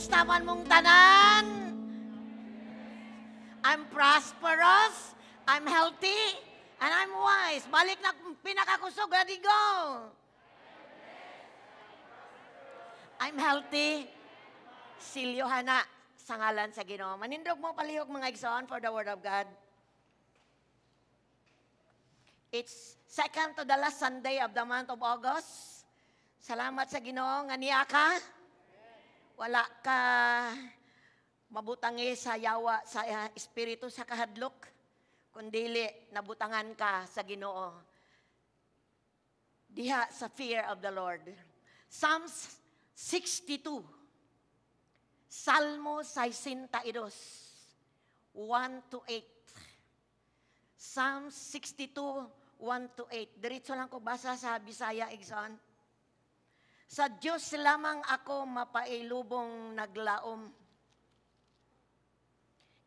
taman mong tanan. I'm prosperous, I'm healthy, and I'm wise. Balik na pinakakusog, ready go. I'm healthy, silyohana sa ngalan sa Ginoo. Manindog mo palihog mga igsoon for the word of God. It's second to the last Sunday of the month of August. Salamat sa Ginoo nga niya ka. Wala ka mabutangi sa yawa sa espiritu sa kahadlok, kundili nabutangan ka sa Ginoo. Diha sa fear of the Lord. Psalms 62. Salmo 62, 1 to 8. Psalm 62, 1 to 8. Diretso lang ko basa sa Bisaya, igsoon. Sa Diyos lamang ako mapailubong naglaom.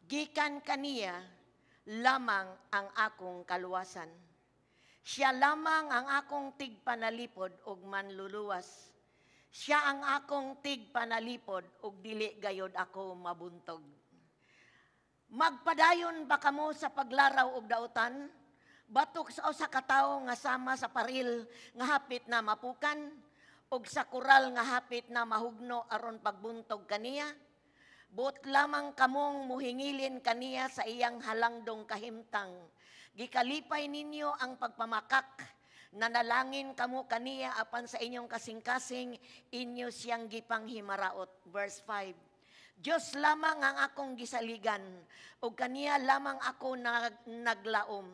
Gikan kaniya lamang ang akong kaluwasan. Siya lamang ang akong tigpanalipod ug manluluwas. Siya ang akong tigpanalipod ug dili gayod ako mabuntog. Magpadayon ba kamo sa paglaraw og dautan? Batok sa usa ka tawo nga sama sa paril nga hapit na mapukan ug sa kural nga hapit na mahugno aron pagbuntog kaniya? Buot lamang kamong muhingilin kaniya sa iyang halangdong kahimtang. Gikalipay ninyo ang pagpamakak. Nanalangin kamo kaniya apan sa inyong kasing-kasing inyo siyang gipanghimaraot. Verse 5. Diyos lamang ang akong gisaligan ug kaniya lamang ako naglaom.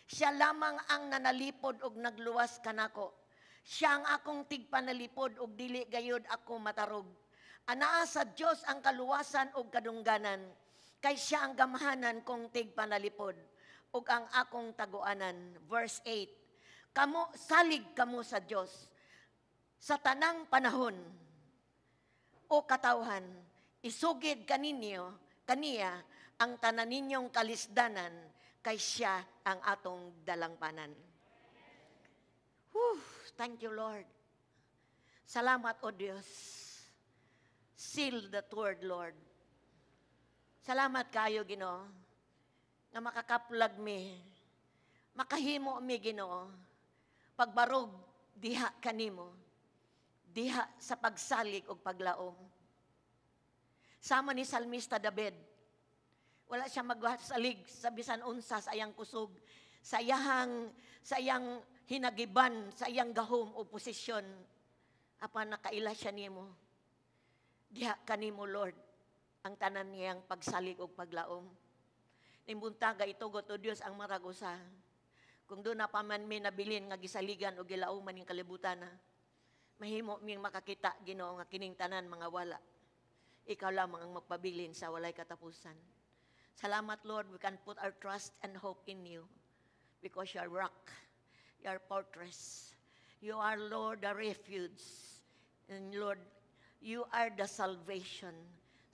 Siya lamang ang nanalipod ug nagluwas kanako. Siya ang akong tigpanalipod ug dili gayud ako matarog. Anaa sa Diyos ang kaluwasan ug kadungganan, kay siya ang gamhanan kong tigpanalipod ug ang akong taguanan. Verse 8. Salig kamo sa Diyos sa tanang panahon o katawhan. Isugid kaniya ang tanan ninyong kalisdanan, kay siya ang atong dalangpanan. Thank you, Lord. Salamat, O Diyos. Seal that word, Lord. Salamat kayo, Ginoo, na makakaplag mi, makahimo mi, Ginoo, pagbarog diha kanimo, diha sa pagsalig o paglaom. Sama ni Salmista David, wala siya magsalig sa bisan unsa sa iyang kusog, sa iyang hinagiban, sa iyang gahom o posisyon, apan nakaila siya nimo. Diha kanimo, Lord, ang tanan niyang pagsalig o paglaom. Nimbuntaga itugot o Diyos ang maragusa. Kung doon na paman mi nabilin nga gisaligan o gilauman ng kalibutan na, mahimo ming makakita, Ginoo, nga kining tanan mga wala. Ikaw lamang ang magpabilin sa walay katapusan. Salamat, Lord, we can put our trust and hope in you because you are rock, you are fortress. You are, Lord, the refuge. And Lord, you are the salvation.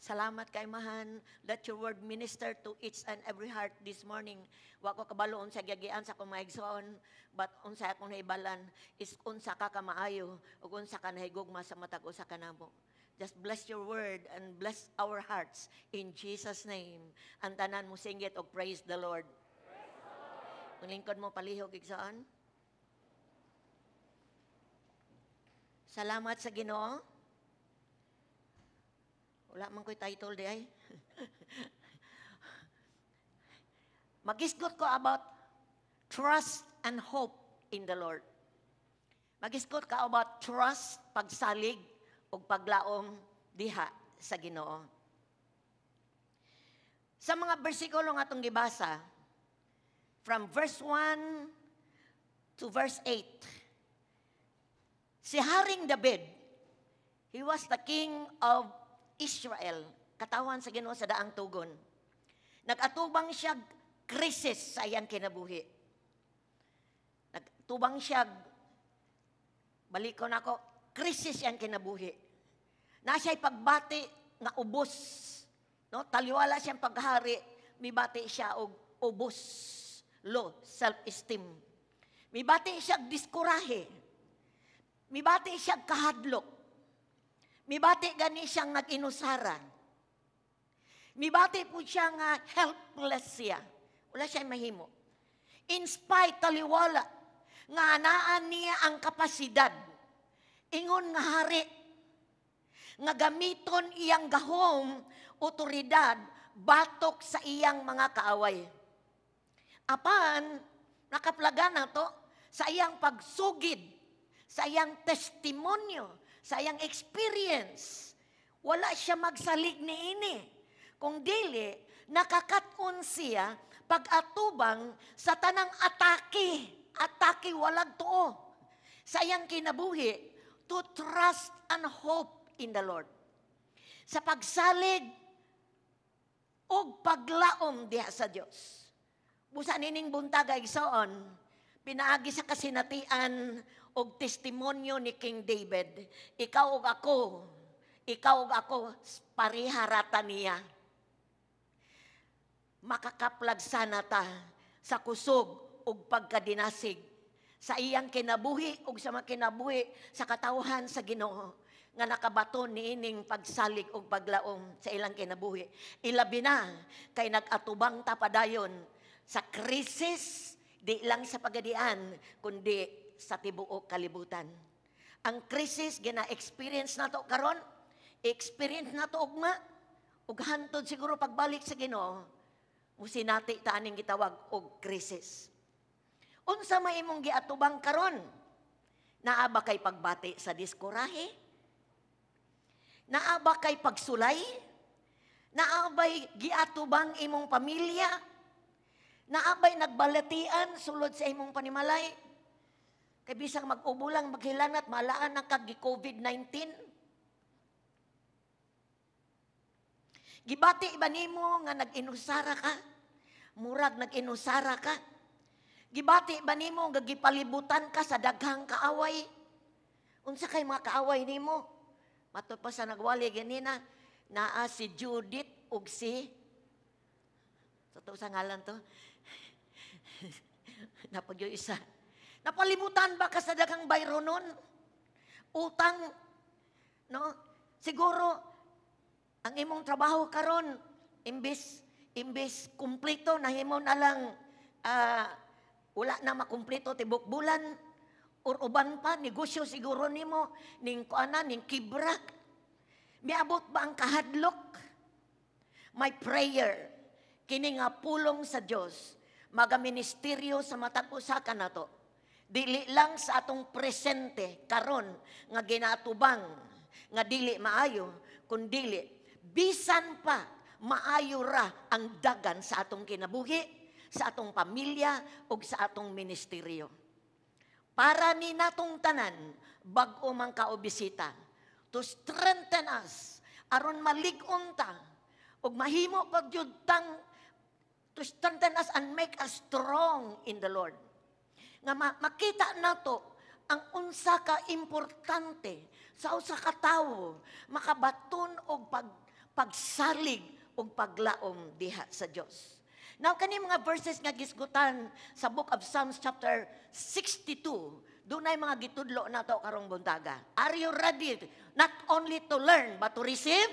Salamat kay Mahan. Let your word minister to each and every heart this morning. Wa ko kabalo unsa giagian sa akong maigsoon, but unsa akong naibalan is unsa ka kamaayo ug unsa ka nahigugma sa matag usa kanamo. Just bless your word and bless our hearts in Jesus' name. Ang tanan mo singgit og praise the Lord. Kung lingkod mo palihog igsoon. Salamat sa Ginoo. Wala man ko'y title di ay. Magisgot ko about trust and hope in the Lord. Magisgot ka about trust, pagsalig, o paglaom diha sa Ginoo. Sa mga bersikulo nga itong gibasa, from verse 1 to verse 8, si Haring David, he was the king of Israel, katawan sa Ginoo sa daang tugon. Nag-atubang siya krisis sa iyang kinabuhi. Nag-atubang siya, balik ko na ako, krisis iyang kinabuhi. Na siya'y pagbati nga ubos. No? Taliwala siyang paghari, mibati siya og ubos, low self-esteem. Mibati siya diskurahe. Mibati siya kahadlok. Mibati gani siyang nag-inusaran. Mibati po siya nga helpless siya. Wala siya mahimo. In spite, taliwala, nga anaan niya ang kapasidad. Ingon nga hari, nga gamiton iyang gahom, otoridad, batok sa iyang mga kaaway. Apan, nakaplaga na to, sa iyang pagsugid, sa iyang testimonyo, sa iyang experience, wala siya magsalig ni ini. Kung dili, nakakatun siya pag-atubang sa tanang atake walag tuo. Sa iyang kinabuhi, to trust and hope in the Lord. Sa pagsalig o paglaom diha sa Dios. Busa nining buntag igsoon, pinaagi sa kasinatian og testimonyo ni King David. Ikaw ug ako, pariharata niya. Makakaplag sana ta sa kusog ug pagkadinasig sa iyang kinabuhi ug sa makinabuhi sa katawhan sa Ginoo nga nakabaton niining pagsalig ug paglaom sa ilang kinabuhi. Ilabi na kay nag-atubang ta padayon sa krisis, di lang sa pagadian kundi sa tibuok kalibutan. Ang krisis gina-experience nato karon, experience nato ugma ug hantod siguro pagbalik sa Ginoo, musinati ta aning gitawag og krisis. Unsa may imong giatubang karon? Naa ba kay pagbati sa diskurahe? Naa ba kay pagsulay? Naa ba'y giatubang imong pamilya? Naa ba'y nagbalatian sulod sa imong panimalay? Kay bisang mag-ubulang maghilanat malaan ang kag-COVID-19. Gibati ba nimo nga nag-inusara ka? Murag nag-inusara ka? Gibati ba nimo nga gipalibutan ka sa daghang kaaway? Unsa kay mga kaaway nimo? Matud pa sa nagwali ganina, naa si Judith ug si sa ngalan to. Napagyo isa. Napalibutan ba ka sa daghang bayro nun? Utang, no? Siguro ang imong trabaho karon imbis kumpleto nahimo na lang wala na makumpleto tibok bulan or uban pa negosyo siguro nimo ning kuana ning kibra. Miabot ba ang kahadlok? My prayer kini nga pulong sa Dios magaministeryo sa matag usa ka nato. Dili lang sa atong presente karon nga ginatubang nga dili maayo kundi bisan pa maayo ra ang dagan sa atong kinabuhi, sa atong pamilya ug sa atong ministeryo. Para ni natong tanan bag-o man kaobisita to strengthen us aron malig-on ta ug mahimo pagyud tang to strengthen us and make us strong in the Lord. Nga makita nato ang unsa ka importante sa usa ka tawo makabaton og pagsalig og paglaom diha sa Dios. Now kani mga verses nga gisgutan sa book of Psalms chapter 62, dunay mga gitudlo nato karong buntaga. Are you ready not only to learn but to receive?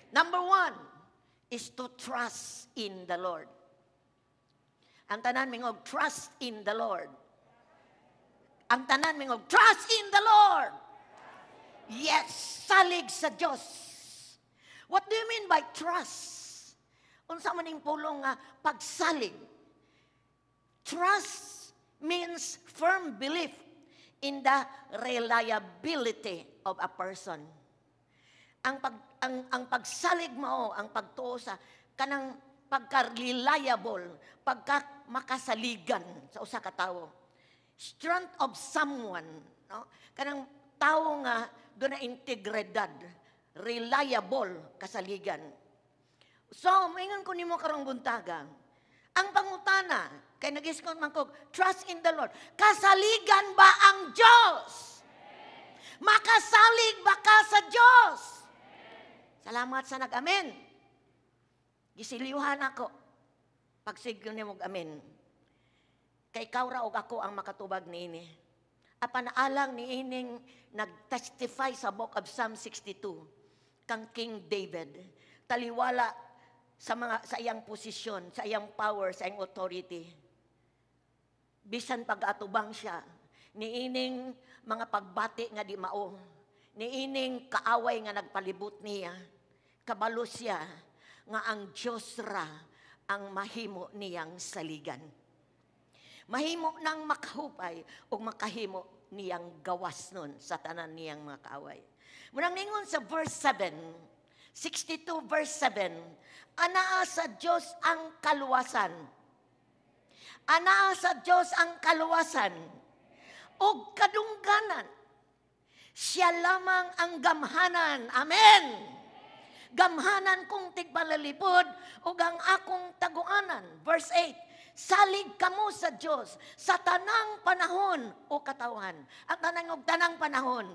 Number 1 is to trust in the Lord. Ang tanan mingog trust in the Lord. Ang tanan mingog trust in the Lord. Yes, salig sa Dios. What do you mean by trust? Unsa man ning pulong nga pagsalig? Trust means firm belief in the reliability of a person. Ang pagsalig mao ang pagtuo sa kanang pagka-reliable, pagka makasaligan sa usa ka tawo. Strength of someone, no? Kanang tawo nga doon na integridad, reliable kasaligan. So, maingon ko nimo karong buntaga, ang pangutana, kay nag-iskon man ko, trust in the Lord. Kasaligan ba ang Diyos? Makasalig ba ka sa Diyos? Salamat sa nag-amen. Gisiliuhan ako. Pagsigyo nimo amen. Kay ikaw ra og ako ang makatubag niini. Apanaalang ni ining nag-testify sa book of Psalm 62 kang King David. Taliwala sa iyang posisyon, sa iyang power, sa iyang authority. Bisan pag-atubang siya, niining mga pagbati nga di mao, niining kaaway nga nagpalibot niya, kabalo siya nga ang Diyos ra ang mahimo niyang saligan. Mahimo nang makahupay o makahimo niyang gawas nun sa tanan niyang mga kaaway. Munang ningon sa verse 7, 62 verse 7, anaa sa Diyos ang kaluwasan. Anaa sa Diyos ang kaluwasan o kadungganan. Siya lamang ang gamhanan. Amen. Gamhanan kong tigpalalipod o ang akong taguanan. Verse 8, salig kamo sa Diyos sa tanang panahon o katawan. Ang tanang panahon.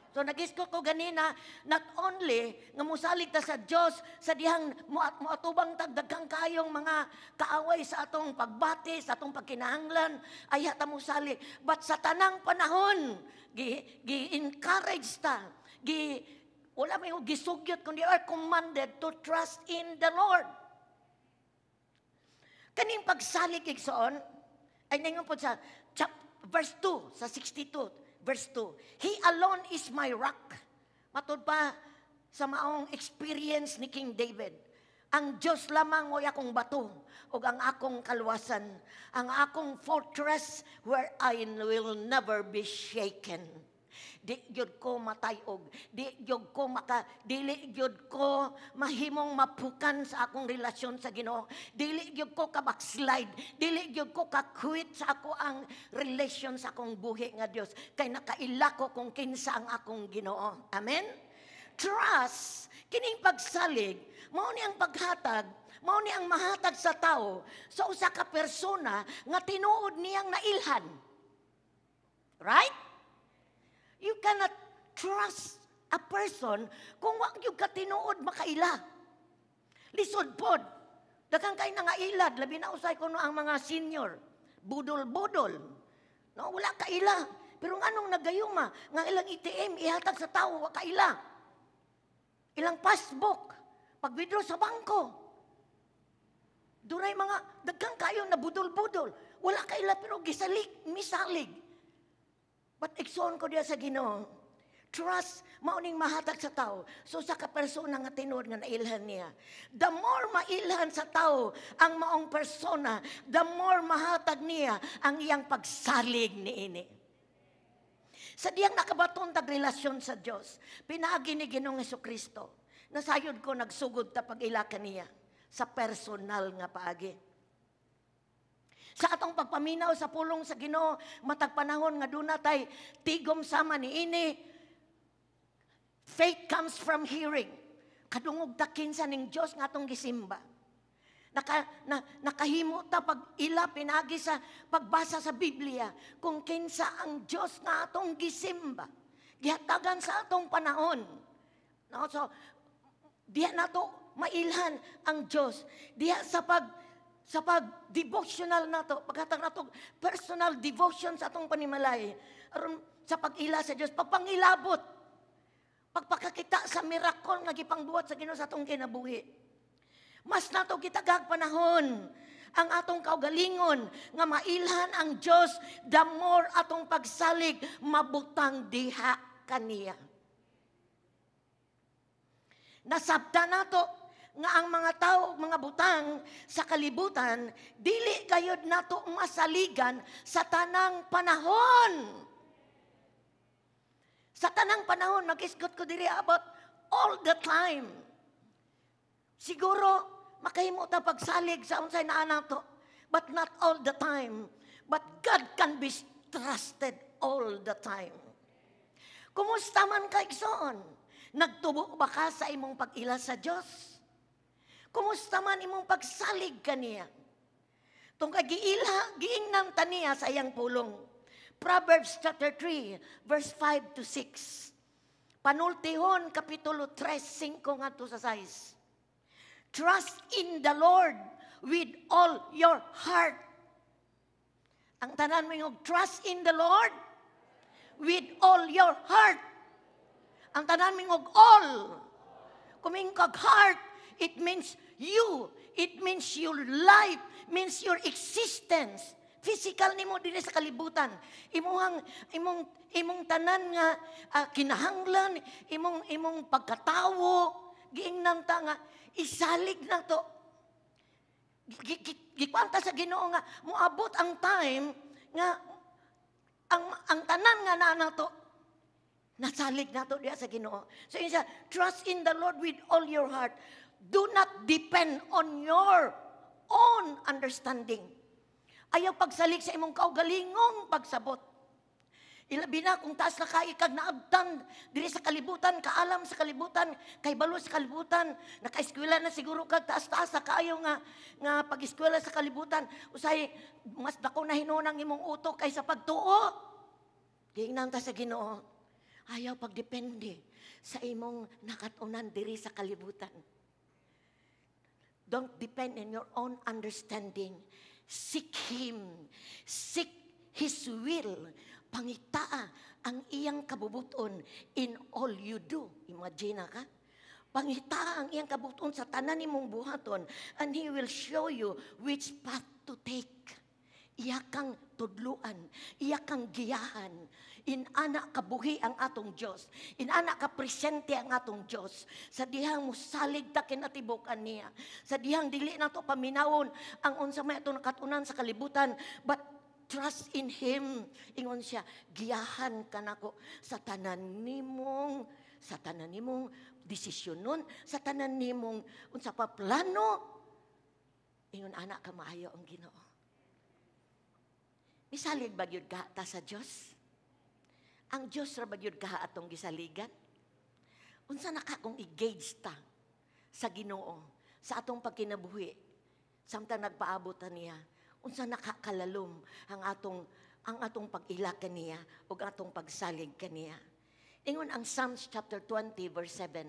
So nagisgot ko ganina, not only nga musalig ta sa Diyos, sa dihang muatubang tagdagang kayong mga kaaway sa atong pagbati, sa atong pagkinahanglan, ay hata musalig. But sa tanang panahon, gi-encourage ta, wala may gisugyot, kundi are commanded to trust in the Lord. Kaning pagsalig igsoon, ay ningon po sa verse 2, sa 62, verse 2. He alone is my rock. Matod pa sa maong experience ni King David. Ang Diyos lamang mo'y akong bato o ang akong kaluwasan, ang akong fortress where I will never be shaken. Di gyud ko matayog, dili gyud ko mahimong mapukan sa akong relasyon sa Ginoo, dili gyud ko ka backslide, dili gyud ko ka quit sa ako ang relasyon sa akong buhi nga Dios, kay nakaila ko kung kinsa ang akong Ginoo. Amen. Trust kining pagsalig mao ni ang paghatag, mao ni ang mahatag sa tao sa usa ka persona nga tinuod niyang nailhan. Right? You cannot trust a person kung wag yung katinuod makaila. Lisod pod. Daghang kay nangailad, labi na usay ko no ang mga senior. Budol-budol. No, wala kaila. Pero anong nagayuma? Nga ilang ATM, ihatag sa tao, wala kaila. Ilang passbook, pag-withdraw sa bangko. Dunay mga daghang kayo na budol-budol. Wala kaila pero gisalig, misalig. But igsoon ko diya sa Ginoo, trust mauning mahatag sa tao. So sa ka-persona nga tinuod nga nailhan niya. The more mailhan sa tao ang maong persona, the more mahatag niya ang iyang pagsalig niini. Sa diyang nakabaton tag relasyon sa Dios, pinaagi ni Ginoong Jesucristo. Nasayod ko nagsugod ta pag-ila kaniya sa personal nga paagi. Sa atong pagpaminaw sa pulong sa Ginoo, matag panahon nga doon natay tigom sama ni ini. Faith comes from hearing. Kadungog ta kinsa ning Dios nga atong gisimba. Nakahimo ta pag ila pinagi sa pagbasa sa Biblia kung kinsa ang Dios nga atong gisimba. Gihatagan sa atong panahon. No, so diha nato mailhan ang Dios. Diha sa pag-devotional nato, paghatag nato personal devotion sa atong panimalay aron sa pag-ila sa Dios, pagpangilabot, pagpakakita sa miracle nga gipangbuhat sa Ginoo sa atong kinabuhi. Mas nato kitagag panahon ang atong kaugalingon nga mailhan ang Dios, the more atong pagsalig mabutang diha kaniya. Nasabta nato nga ang mga tao, mga butang sa kalibutan, dili gayud nato masaligan sa tanang panahon. Sa tanang panahon, mag-isgot ko diri about all the time. Siguro, makahimo ta pagsalig sa unsay naa nato, but not all the time. But God can be trusted all the time. Kumusta man ka igsoon? Nagtubo ba ka sa imong pag-ila sa Dios? Kumusta man imong pagsalig kaniya? Tung giingnan taniya sa iyang pulong. Proverbs chapter 3, verse 5 to 6. Panultihon, kapitulo 3, 5 nga to sa 6. Trust in the Lord with all your heart. Ang tanan mo yung trust in the Lord with all your heart. Ang tanan mingog all. Kumingkag heart, it means you. It means your life, means your existence. Physical nimo dili sa kalibutan. Imong tanan nga kinahanglan, imong pagkatawo, giingnan ta nga isalig na to. Gikwanta sa Ginoo nga moabot ang time nga ang tanan nga na to nasalig na to diya sa Ginoo. So isa, trust in the Lord with all your heart. Do not depend on your own understanding. Ayaw pagsalig sa imong kaugalingong pagsabot. Ilabi na kung taas na kag naabtan diri sa kalibutan, kaalam sa kalibutan, kay balo sa kalibutan, naka-eskwela na siguro kag taas-taas sa kaayo nga pag-eskwela sa kalibutan, usay mas dako na hinunang imong utok kaysa pagtuo. Giingnan ta sa Ginoo. Ayaw pagdepende sa imong nakatunan diri sa kalibutan. Don't depend on your own understanding. Seek Him. Seek His will. Pangitaa ang iyang kabubuton in all you do. Imagine ka? Pangitaa ang iyang kabubuton sa tanan nimong buhaton, and He will show you which path to take. Iya kang tudluan, iya kang giyahan. Inana kabuhi ang atong Diyos. Inana ka presente ang atong Diyos. Sa dihang musalig ta kinatibukan niya. Sa dihang dili na to paminawon ang unsa may ato nakatunan sa kalibutan. But trust in Him. Ingon siya, giyahan ka nako sa tanan nimong desisyonon, sa tanan nimong unsa pa plano. Ingon anak ka maayo ang Ginoo. Misalig ba gyud ka ta sa Dios? Ang Dios ra ba gyud ka atong gisaligan? Unsa na ka kung i-gauge ta sa Ginoo sa atong pagkinabuhi? Samtang nagpaabot ta niya, unsa na ka kalalom ang atong pag-ila kaniya ug atong pagsalig kaniya. Ingon ang Psalms chapter 20 verse 7.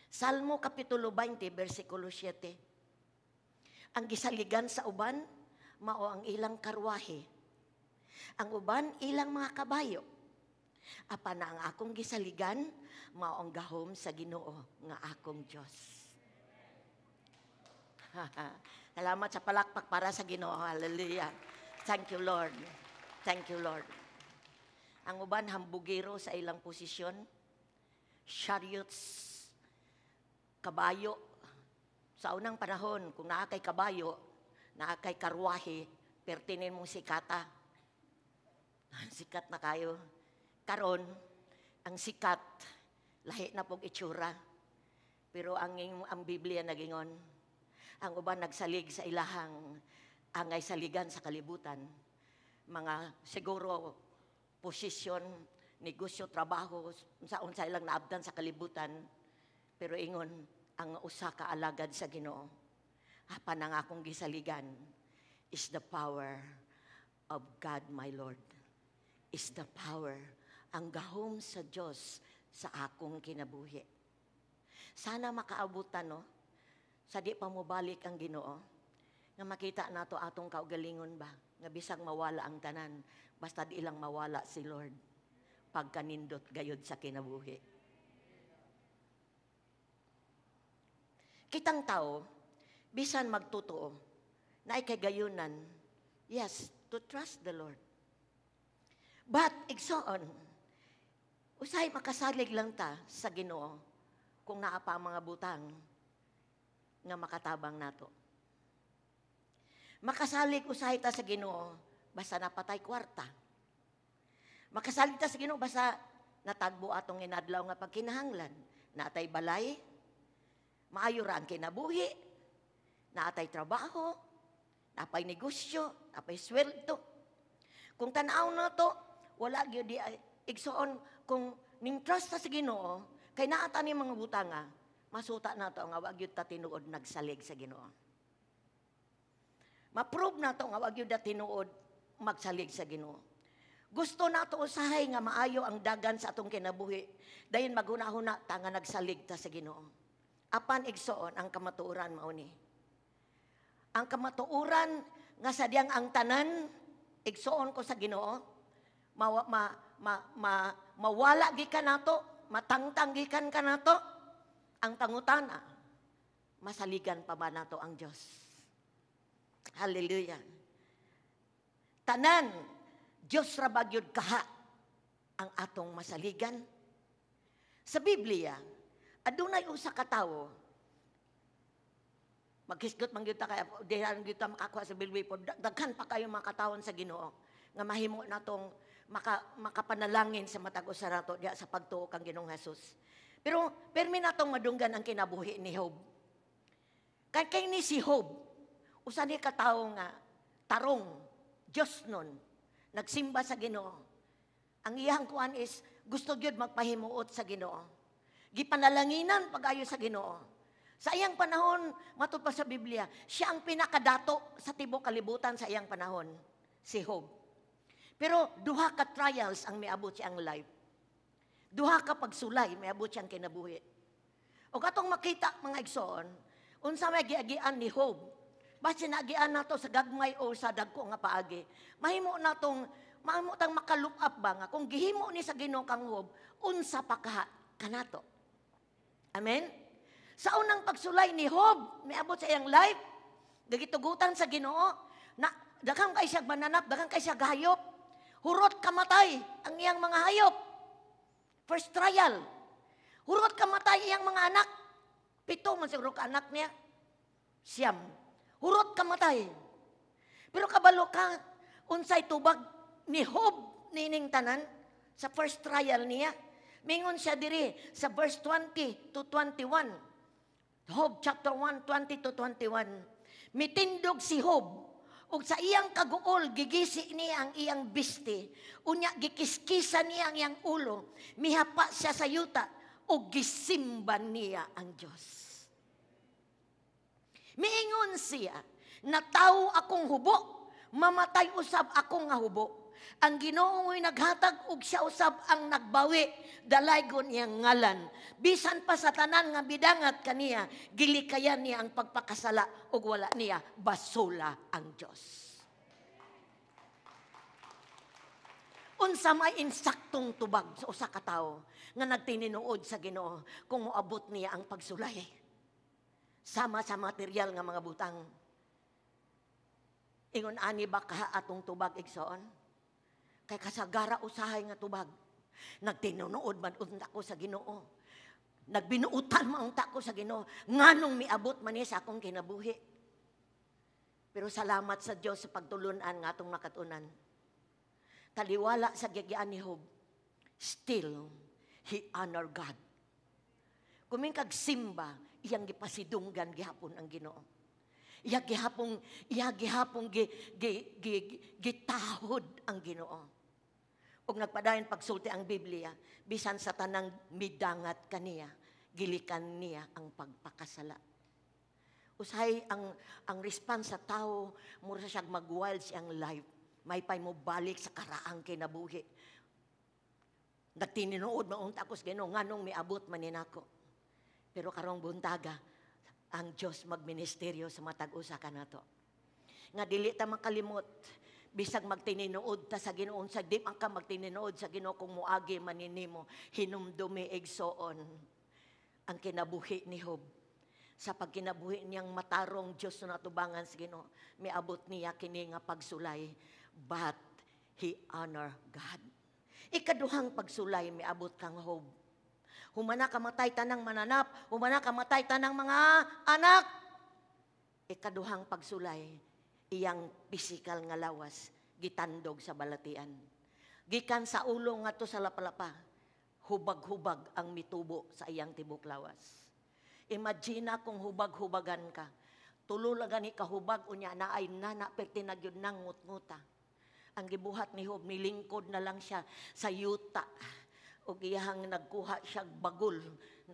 Salmo kapitulo 20 bersikulo 7. Ang gisaligan sa uban mao ang ilang karwahe. Ang uban ilang mga kabayo. Apan na ang akong gisaligan mao ang gahom sa Ginoo nga akong Dios. Salamat sa palakpak para sa Ginoo. Hallelujah. Thank you, Lord. Thank you, Lord. Ang uban hambugero sa ilang posisyon, chariots, kabayo. Sa unang panahon, kung naa kay kabayo, naa kay karwahe, pertinin mong sikata. Sikat na kayo. Karon, ang sikat, lahi na pong itsura. Pero ang Biblia nagingon, ang uban nagsalig sa ilahang angay saligan sa kalibutan. Mga siguro posisyon, negosyo, trabaho, unsa ilang naabdan sa kalibutan. Pero ingon, ang usa ka alagad sa Ginoo. Apan ang akong gisaligan is the power of God, my Lord. Is the power, ang gahom sa Diyos sa akong kinabuhi. Sana makaabutan, no? Sa di pa mobalik ang Ginoo, nga makita nato atong kaugalingon ba, nga bisag mawala ang tanan, basta di ilang mawala si Lord, pagkanindot gayod sa kinabuhi. Kitang tao, bisan magtotoo, na ikay gayunan, yes, to trust the Lord. But, igsoon, usay makasalig lang ta sa Ginoo kung naa pa ang mga butang nga makatabang nato. Makasalig usay ta sa Ginoo basta napatay kwarta. Makasalig ta sa Ginoo basta natagbo atong inadlaw nga pagkinahanglan. Natay balay, maayo ra ang kinabuhi, natay trabaho, napay negosyo, napay sweldo. Kung tanaw na to, wala gyud di igsoon kung ning trust ta sa Ginoo kay naa ta ni mga butanga, masuta na to nga wa gyud ta tinuod nagsalig sa Ginoo. Ma-prove na to nga wa gyud ta tinuod magsalig sa Ginoo. Gusto na to usahay nga maayo ang dagan sa atong kinabuhi, dayon maghuna-huna ta nga nagsalig ta sa Ginoo. Apan igsoon ang kamatuoran mao ni. Ang kamatuoran nga sadyang ang tanan igsoon ko sa Ginoo, mawala gikan nato, matangtang gikan ka nato, ang tangutana, masaligan pa ba nato ang Diyos? Hallelujah. Tanan, Diyos ra bagyod kaha ang atong masaligan. Sa Biblia, adunay usa ka tawo, maghisgot man gyud ta kay dihan gyud ta makakuha sa Biblia, daghan pa kayo mga katawon sa Ginoo nga mahimo natong makapanalangin sa matag usa nato diha sa pagtuo kang Ginoong Hesus. Pero permi natong madunggan ang kinabuhi ni Job. Kay ni si Job, usa ni ka tawo nga tarong Dios nun, nagsimba sa Ginoo. Ang iyang kuan is gusto gyud magpahimuot sa Ginoo. Gipanalanginan pag-ayo sa Ginoo. Sa iyang panahon, matud pa sa Biblia, siya ang pinakadato sa tibok kalibutan sa iyang panahon, si Job. Pero duha ka trials ang miabot siyang life. Duha ka pagsulay, miabot siyang kinabuhi. O katong makita, mga igsoon, unsa may giagian ni Job, basta nagian nato sa gagmay o sa dagko nga paagi, mahimo tang makalook up ba nga, kung gihimo ni sa Ginoo kang Job, unsa pa kanato. Amen? Sa unang pagsulay ni Job, miabot sa iyang life, gagitugutan sa Ginoo, na daghang kay siya mananap, daghang kay siya gahayop, hurot kamatay ang iyang mga hayop. First trial, hurot kamatay iyang mga anak. 7 man siguro ka anak niya. 9. Hurot kamatay. Pero kabalo ka, unsay tubag ni Job nining tanan sa first trial niya. Mingon siya diri sa verse 20 to 21. Job chapter 1, 20 to 21. Mitindog si Job, ug sa iyang kaguol, gigisi niya ang iyang biste, unya gikiskisa niya ang iyang ulo, mihapa siya sa yuta, ug gisimba niya ang Diyos. Miingon siya, nataw akong hubo, mamatay usab akong nga hubo. Ang Ginoo mo'y naghatag ug siya usab ang nagbawi, dalaygon iyang ngalan. Bisan pa sa tanan nga bidangat kaniya, gilikayan niya ang pagpakasala ug wala niya basula ang Dios. Unsa may insaktong tubag sa usa ka tawo nga nagtininuod sa Ginoo kung moabot niya ang pagsulay. Sama sa material nga mga butang. Ingon ani ba ka atong tubag igsoon? Kay kasagara usahay nga tubag. Nagtinunood man unta ko sa Ginoo. Nagbinuutan man unta ko sa Ginoo. Nganong miabot man niya sa akong kinabuhi. Pero salamat sa Dios sa pagtulunan nga atong nakatunan. Taliwala sa gigian ni Job. Still, he honor God. Kuming kag simba, iyang gipasidunggan gihapon ang Ginoo. Iya gihapong gitahod ang Ginoo. Ug nagpadayon pagsulti ang Biblia, bisan sa tanang midangat kaniya, gilikan niya ang pagpakasala. Usahay ang response sa tao, mura siya mag-wild siyang life. May pay mo balik sa karaang kinabuhi. Nagtininuod maunta ko sa Ginoo, nganong miabot man ninako. Pero karong buntaga, ang Diyos magministeryo sa matag-usa ka nato. Nga dili ta makalimot, bisag magtininuod ta sa Ginoo, sa di man ka magtininuod sa Ginoo kung muagi maninimo, hinumdumi igsoon ang kinabuhi ni Job. Sa pagkinabuhi niyang matarong Diyos na natubangan sa Ginoo, miabot niya kini nga pagsulay, but he honor God. Ikaduhang pagsulay miabot kang Job. Humana kamatay tanang mananap, humana kamatay tanang mga anak. Ikaduhang pagsulay, iyang pisikal nga lawas, gitandog sa balatian. Gikan sa ulo nga to sa lapalapa, hubag-hubag ang mitubo sa iyang tibok lawas. Imagine kung hubag-hubagan ka, tululagan ni kahubag, unya na ay nanapekti na yun ng ngut-nguta. Ang gibuhat ni Job, nilingkod na lang siya sa yuta. O iyang nagkuha siyang bagol,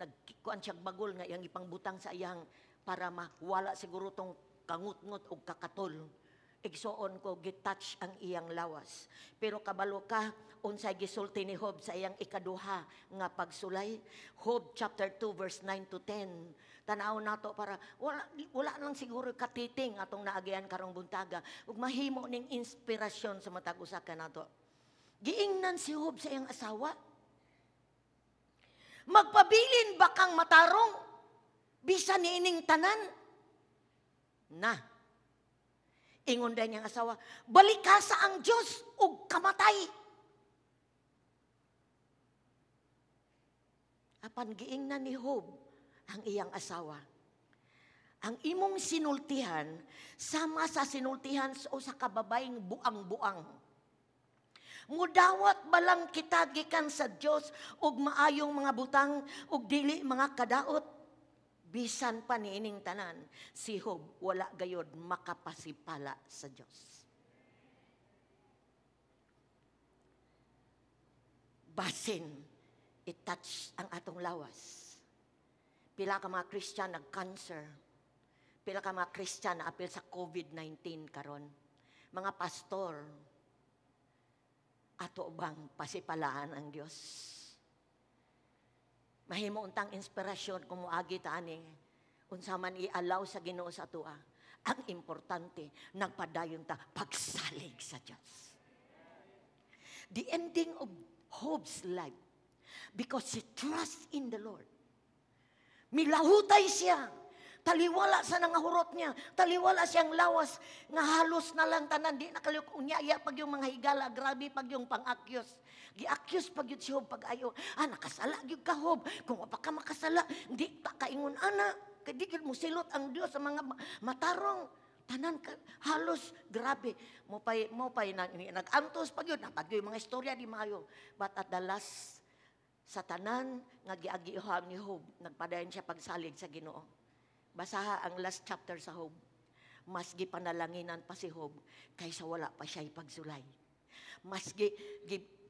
nagkuhan siyang bagol nga iyang ipangbutang sa iyang para mawala siguro tong kangut-ngut o kakatol. Igsoon ko, gitouch ang iyang lawas. Pero kabalo ka, unsay gisulti ni Job sa iyang ikaduha nga pagsulay. Job chapter 2 verse 9 to 10. Tanaw nato para wala lang siguro katiting atong naagian karong buntaga ug mahimo ning inspirasyon sa matag usa ka nato. Giingnan si Job sa iyang asawa. Magpabilin ba kang matarong? Bisa niining tanan? Na. Ingon din niyang asawa, balikasa ang Diyos ug kamatay. Apan giingnan ni Job ang iyang asawa. Ang imong sinultihan, sama sa sinultihan o sa kababaeng buang-buang. Mudawat balang kita gikan sa Dios ug maayong mga butang ug dili mga kadaot. Bisan pa niining tanan, si Job wala gayod makapasipala sa Dios. Basin i-touch ang atong lawas. Pila ka mga Christian nag-cancer. Pila ka mga Christian na apil sa COVID-19 karon. Mga pastor, ato bang pasipalaan ang Dios? Mahimo untang inspirasyon kung moagi ta ani unsa man i-allow sa Ginoo sa atua. Ang importante nagpadayon ta pagsalig sa Dios. The ending of Job's life, because he trusts in the Lord. Milahutay siya. Taliwala sa nangahurot niya. Taliwala siyang lawas nga halos na lang tanan. Di nakaliok unyaya pag yung mga higala. Grabe pag yung pang-akyos. Gi-akyos pag yun si Job pag-ayo. Nakasala yung ka Job. Kung wapa ka makasala, di pa kaingon Kaya di mo silot ang Diyos sa mga matarong. Tanan ka, halos grabe. Mo pa'y nag-antos pag yun. Napag yung mga istorya di maayo. But at the last, sa tanan, nga giagihan ni Job, nagpadayon siya pagsalig sa Ginoo. Basaha ang last chapter sa Job. Mas gipanalanginan pa si Job kaysa wala pa siya pagsulay.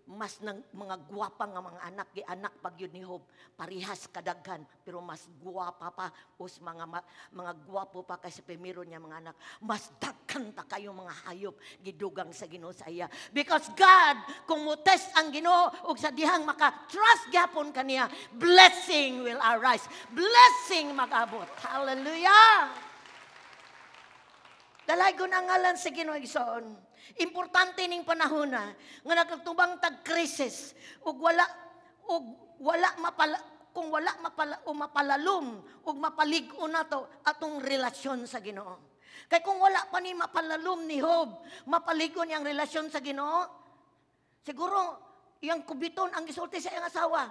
Mas ng mga gwapa nga mga anak, anak pag yun ni Job, parihas kadaghan, pero mas gwapa pa, os mga gwapo pa kaysa pemiro niya mga anak. Mas daghan ta kayo mga hayop, gidugang sa Ginoo sa iya. Because God, kung mo test ang Ginoo, ug sa dihang maka-trust gyapon kaniya, blessing will arise. Blessing mag-abot. Hallelujah! Dalaygon ang ngalan sa Ginoo igsoon. Importante ning panahon na nga nagtubang tag-krisis ug kung wala mapalalom ug mapalig-o nato atong relasyon sa Ginoo. Kay kung wala pa ni mapalalom ni Job, mapaligon niyang relasyon sa Ginoo, siguro iyang kubiton ang gisulti sa iyang asawa.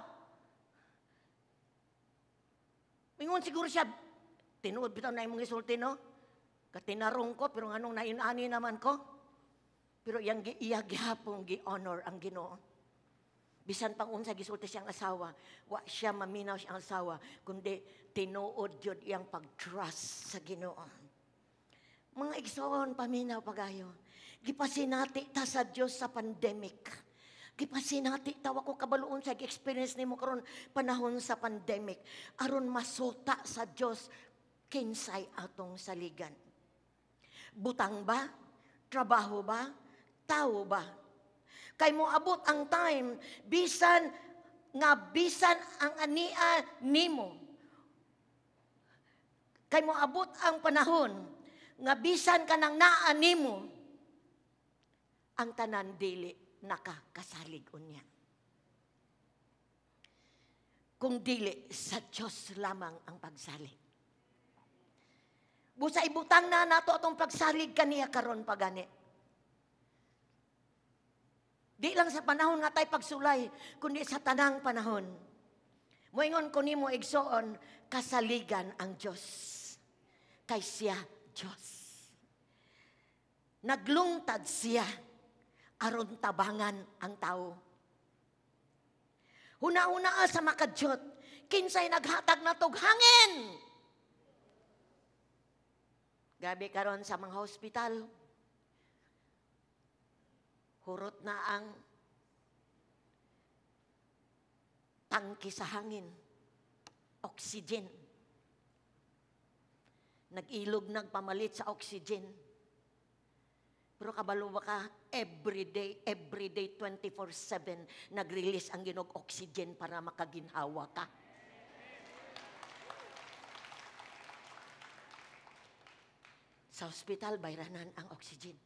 Mingon siguro siya, tinuod bitaw na imong gisulti no? Katinarong ko pero nganong nainani naman ko? Pero iyang gihapong gi-honor ang Ginoo. Bisan pang unsa gisulti siyang asawa, wa siya maminaw siyang asawa, kundi tinuod yun iyang pag-trust sa Ginoo. Mga igsoon, paminaw pagayo. Gipasinati ta sa Dios sa pandemic. Gipasinati ta ko kabaluon sa experience nimo karon panahon sa pandemic. Aron masuta sa Dios kinsay atong saligan. Butang ba? Trabaho ba? Tao ba? Kay mo abot ang time, bisan ang ania nimo. Kay mo abot ang panahon, nga bisan ka nang naa nimo, ang tanan dili nakakasalig unya. Kung dili sa Diyos lamang ang pagsalig. Busa ibutang na nato atong pagsalig kaniya karon pagani. Di lang sa panahon nga tay pagsulay, kundi sa tanang panahon. Moingon ko nimo igsoon, kasaligan ang Dios. Kay siya Dios. Naglungtad siya aron tabangan ang tao. Huna-huna sa makadyot, kinsay naghatag na tog hangin. Gabi karon sa mga hospital, hurot na ang tangki sa hangin, oxygen. Nag-ilog nagpamalit sa oxygen. Pero kabalo ba ka, everyday, 24/7, nag-release ang Ginoo oxygen para makaginhawa ka. Sa hospital, bayranan ang oxygen.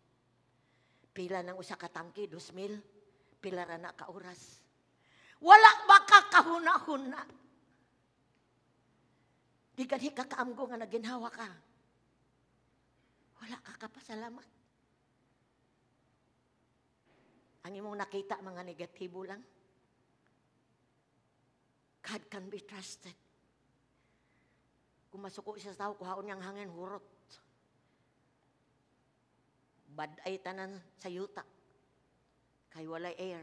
Pila ng usa ka tangke, 2,000. Pila ra na ka oras. Wala ba ka kahuna-huna? Di gani ka kaamgo nga naginhawa ka. Wala ka kapasalamat. Ang imong nakita mga negatibo lang. God can be trusted. Kung masuko sa tao, kuhaon niyang hangin, hurot. Baday tanan sa yuta. Kay walay air,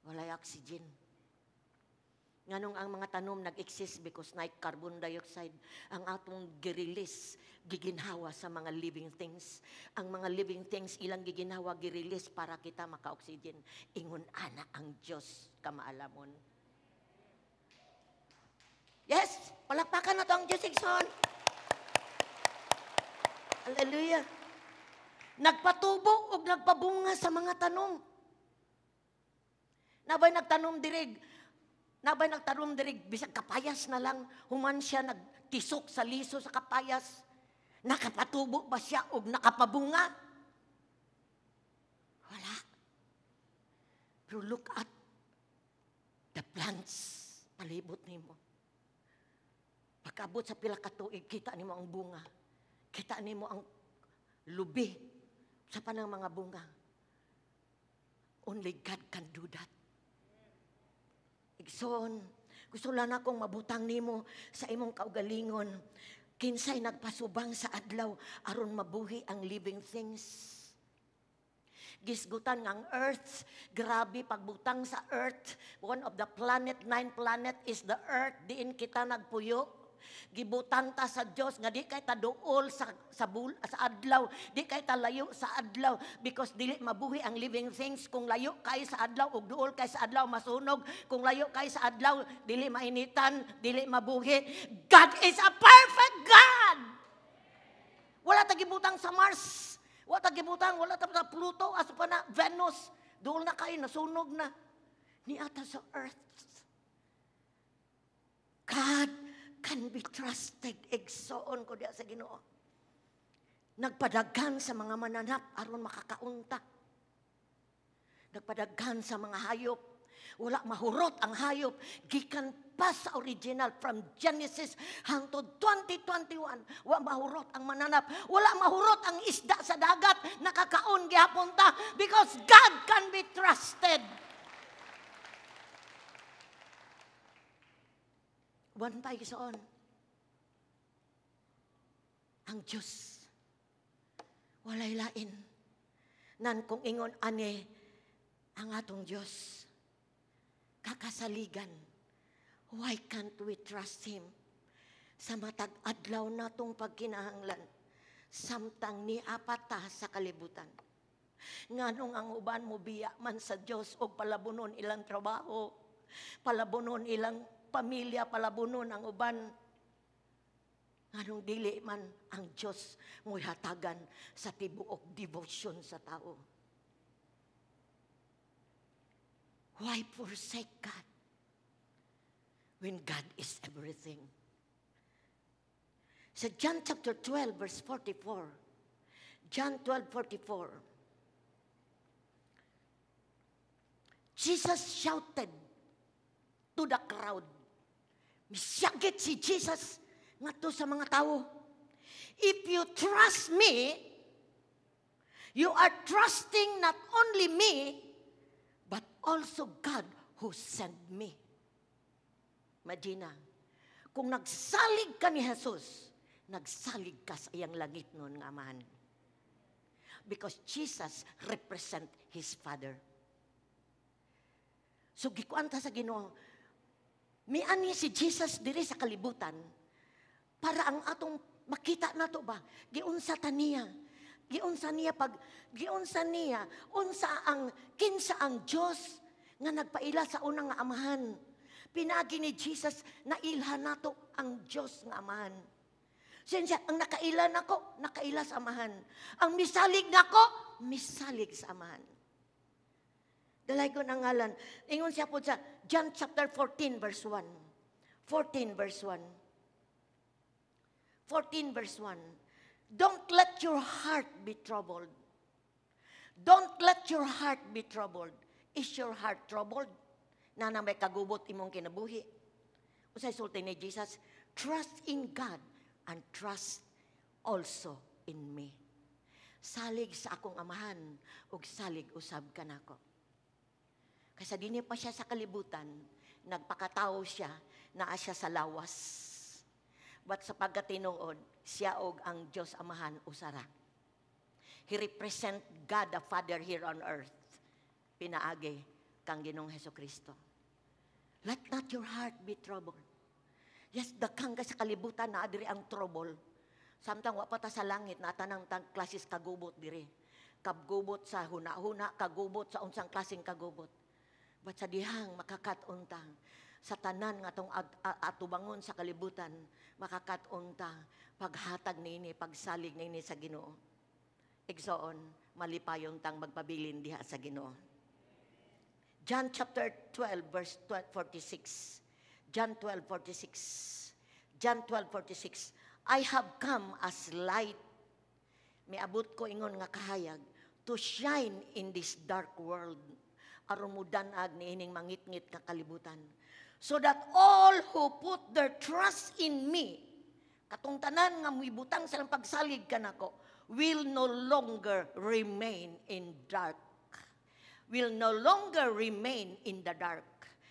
walay oxygen. Nganong ang mga tanom nag-exist because na carbon dioxide ang atong girilis, giginhawa sa mga living things. Ang mga living things ilang giginhawa, girilis para kita maka-oxygen. Ingon ana ang Diyos kamaalamon. Yes, palakpakan na to ang Diyos, Ikson. Hallelujah. Nagpatubo o nagpabunga sa mga tanom. Nabay nagtanom dirig, bisag kapayas na lang, human siya nagtisok sa liso sa kapayas. Nakapatubo ba siya o nakapabunga? Wala. Pero look at the plants, palibot nimo. Pagkaabot sa pila ka tuig, kita nimo ang bunga. Kita nimo ang lubi sa panang mga bunga. Only God can do that. Igsoon, gusto lang akong mabutang nimo sa imong kaugalingon. Kinsay nagpasubang sa adlaw aron mabuhi ang living things. Gisgutan ng earth, grabe pagbutang sa earth. One of the 9 planet is the earth. Diin kita nagpuyo. Gibutang ta sa Dios nga di kay ta duol sa adlaw, di kay ta layo sa adlaw because dili mabuhi ang living things. Kung layo kay sa adlaw ug duol kay sa adlaw masunog, kung layo kay sa adlaw dili mainitan, dili mabuhi. God is a perfect God. Wala ta gibutang sa Mars, wala ta gibutang, wala ta sa Pluto, asa pa na Venus, duol na kay nasunog na. Ni ata sa earth. God can be trusted. Igsoon ko diya sa Ginoo. Nagpadaghan sa mga mananap aron makakaunta. Nagpadaghan sa mga hayop. Wala mahurot ang hayop. Gikan pa sa original from Genesis hangtod 2021. Wala mahurot ang mananap. Wala mahurot ang isda sa dagat. Nakakaon gihapon ta because God can be trusted. One pa isoon. Ang Diyos. Walay lain. Nan kung ingon ani ang atong Diyos. Kakasaligan. Why can't we trust Him? Sa matag adlaw natong pagkinahanglan. Samtang ni apata sa kalibutan. Nganong ang uban mo biya man sa Diyos o palabunon ilang trabaho. Palabunon ilang pamilya, palabunon ang uban. Anong dili man ang Diyos mo'y hatagan sa tibuok devotion sa tao. Why forsake God when God is everything? Sa John chapter 12 verse 44, John 12:44, Jesus shouted to the crowd. Misyagit si Jesus ngadto sa mga tao. If you trust me, you are trusting not only me, but also God who sent me. Imagine, kung nagsalig ka ni Jesus, nagsalig ka sa iyang langit nun nga amahan. Because Jesus represent His Father. So, gikuan ta sa Ginoo, miani si Jesus diri sa kalibutan para ang atong makita nato ba giunsa niya unsa ang kinsa ang Dios nga nagpaila sa unang nga amahan. Pinagi ni Jesus na ilhan nato ang Dios nga amahan. Siya ang nakaila nako, nakaila sa amahan. Ang misalig nako, misalig sa amahan. Dalay ko ng ngalan. Ingon siya po sa John chapter 14 verse 1. 14 verse 1. 14 verse 1. Don't let your heart be troubled. Don't let your heart be troubled. Is your heart troubled? Na may kagubot imong kinabuhi. Usay sulti ni Jesus, trust in God and trust also in me. Salig sa akong amahan, ug salig usab ka nako. Kasi dini pa siya sa kalibutan, nagpakatao siya, naa siya sa lawas. But sa pagkatinuod, siya og ang Diyos Amahan usara. He represent God the Father here on earth. Pinaagi kang Ginoong Hesukristo. Let not your heart be troubled. Yes, dakang ka sa kalibutan na adiri ang trouble. Samtang wa pa ta sa langit na tanang klases kagubot diri. Kagubot sa huna-huna, kagubot sa unsang klaseng kagubot. But sa dihang makakatuntang sa tanan nga tong atubangon sa kalibutan, makakatuntang paghatag nini, pagsalig nini sa Ginoo. Igsoon, malipayon tang magpabilin diha sa Ginoo. John chapter 12 verse 46. John 12:46. John 12:46. I have come as light. Miabot ko ingon nga kahayag to shine in this dark world. Aron mudanag niining mangitngit nga kalibutan. So that all who put their trust in me, katong tanan nga mibutang silang pagsalig kanako, will no longer remain in dark. Will no longer remain in the dark.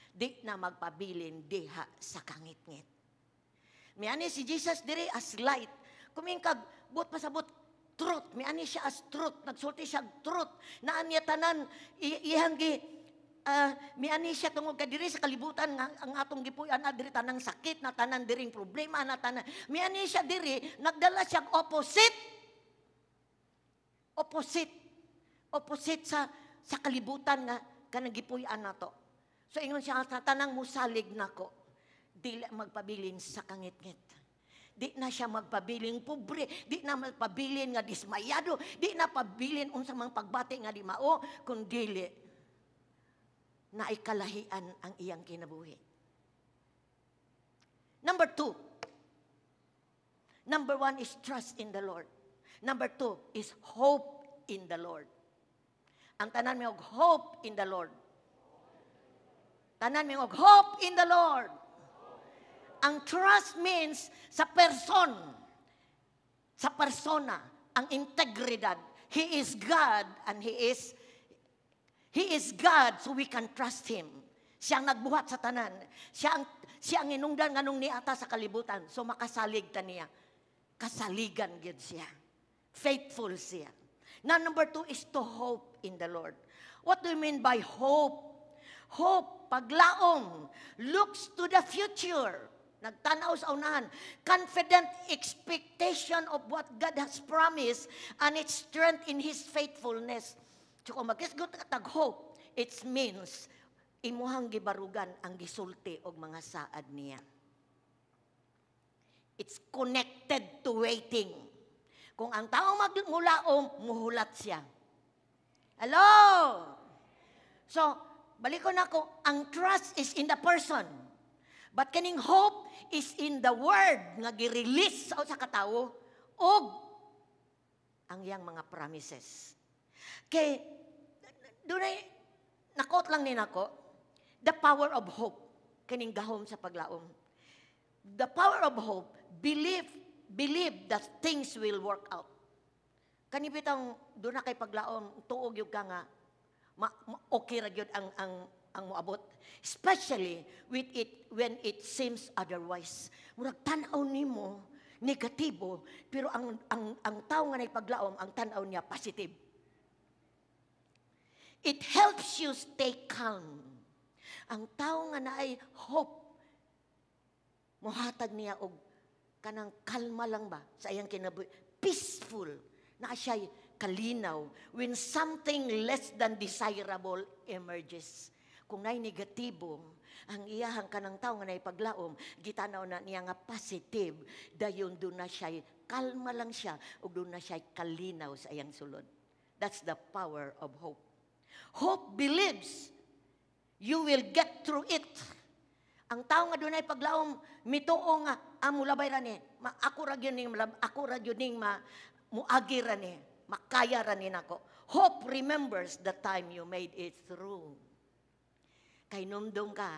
Di na magpabilin diha sa kangitngit. Miani si Jesus diri as light. Kumingkag but pasabot truth. Miani siya as truth. Nagsulti siya truth. Naan niya tanan ihanggi miani siya tungod ka diri sa kalibutan nga ang atong gipuy-an diri tanang sakit na tanan diring problema na tanan. Miani siya diri nagdala siya opposite. Opposite sa kalibutan nga kanang gipuy-an nato. So ingon siya sa tanang musalig nako. Dili magpabilin sa kangit-ngit. Di na siya magpabiling pobre. Di na magpabilin nga dismayado. Di na pabilin unsang mga pagbati nga di mao. Kundili na ikalahian ang iyang kinabuhi. Number 2. Number 1 is trust in the Lord. Number 2 is hope in the Lord. Ang tanan mo hope in the Lord. Tanan mo hope in the Lord. Ang trust means sa person, sa persona, ang integridad. He is God and He is God so we can trust Him. Siya ang nagbuhat sa tanan. Siya ang inungdan nganong niata sa kalibutan. So makasalig ta niya. Kasaligan gyud siya. Faithful siya. Now number 2 is to hope in the Lord. What do you mean by hope? Hope, paglaom, looks to the future. Nagtanaw sa unahan. Confident expectation of what God has promised and its strength in His faithfulness. So kung mag-isgot katag hope, it means imuhang gibarugan ang gisulti og mga saad niya. It's connected to waiting. Kung ang tao magmulaom, muhulat siya. Hello? So, balikon ako, ang trust is in the person. But kaning hope is in the word nga gi-release sa katawo og ang iyang mga promises. Kay dunay nakot lang ni nako the power of hope kaning gahom sa paglaom. The power of hope, believe that things will work out. Kani bitang duna kay paglaom tuog yung ka nga okay ra gyud ang moabot, especially when it seems otherwise. Murag tan-aw nimo negatibo pero ang tao nga nagpaglaom ang tan-aw niya positive. It helps you stay calm. Ang tao nga naay hope mohatag niya og kanang kalma lang ba sa iyang kinabuhi, peaceful na siya kalinaw when something less than desirable emerges. Kung na'y negatibo, ang iyahang kanang tao nga naipaglaom, gitanaw na niya nga positive, dayon doon na siya, kalma lang siya, o doon na siya kalinaw sa iyang sulod. That's the power of hope. Hope believes you will get through it. Ang tao nga doon ay paglaom, mituo nga, mulabay rani, ako ra ning muagi rani, makaya rani nako. Hope remembers the time you made it through. Kay numdum ka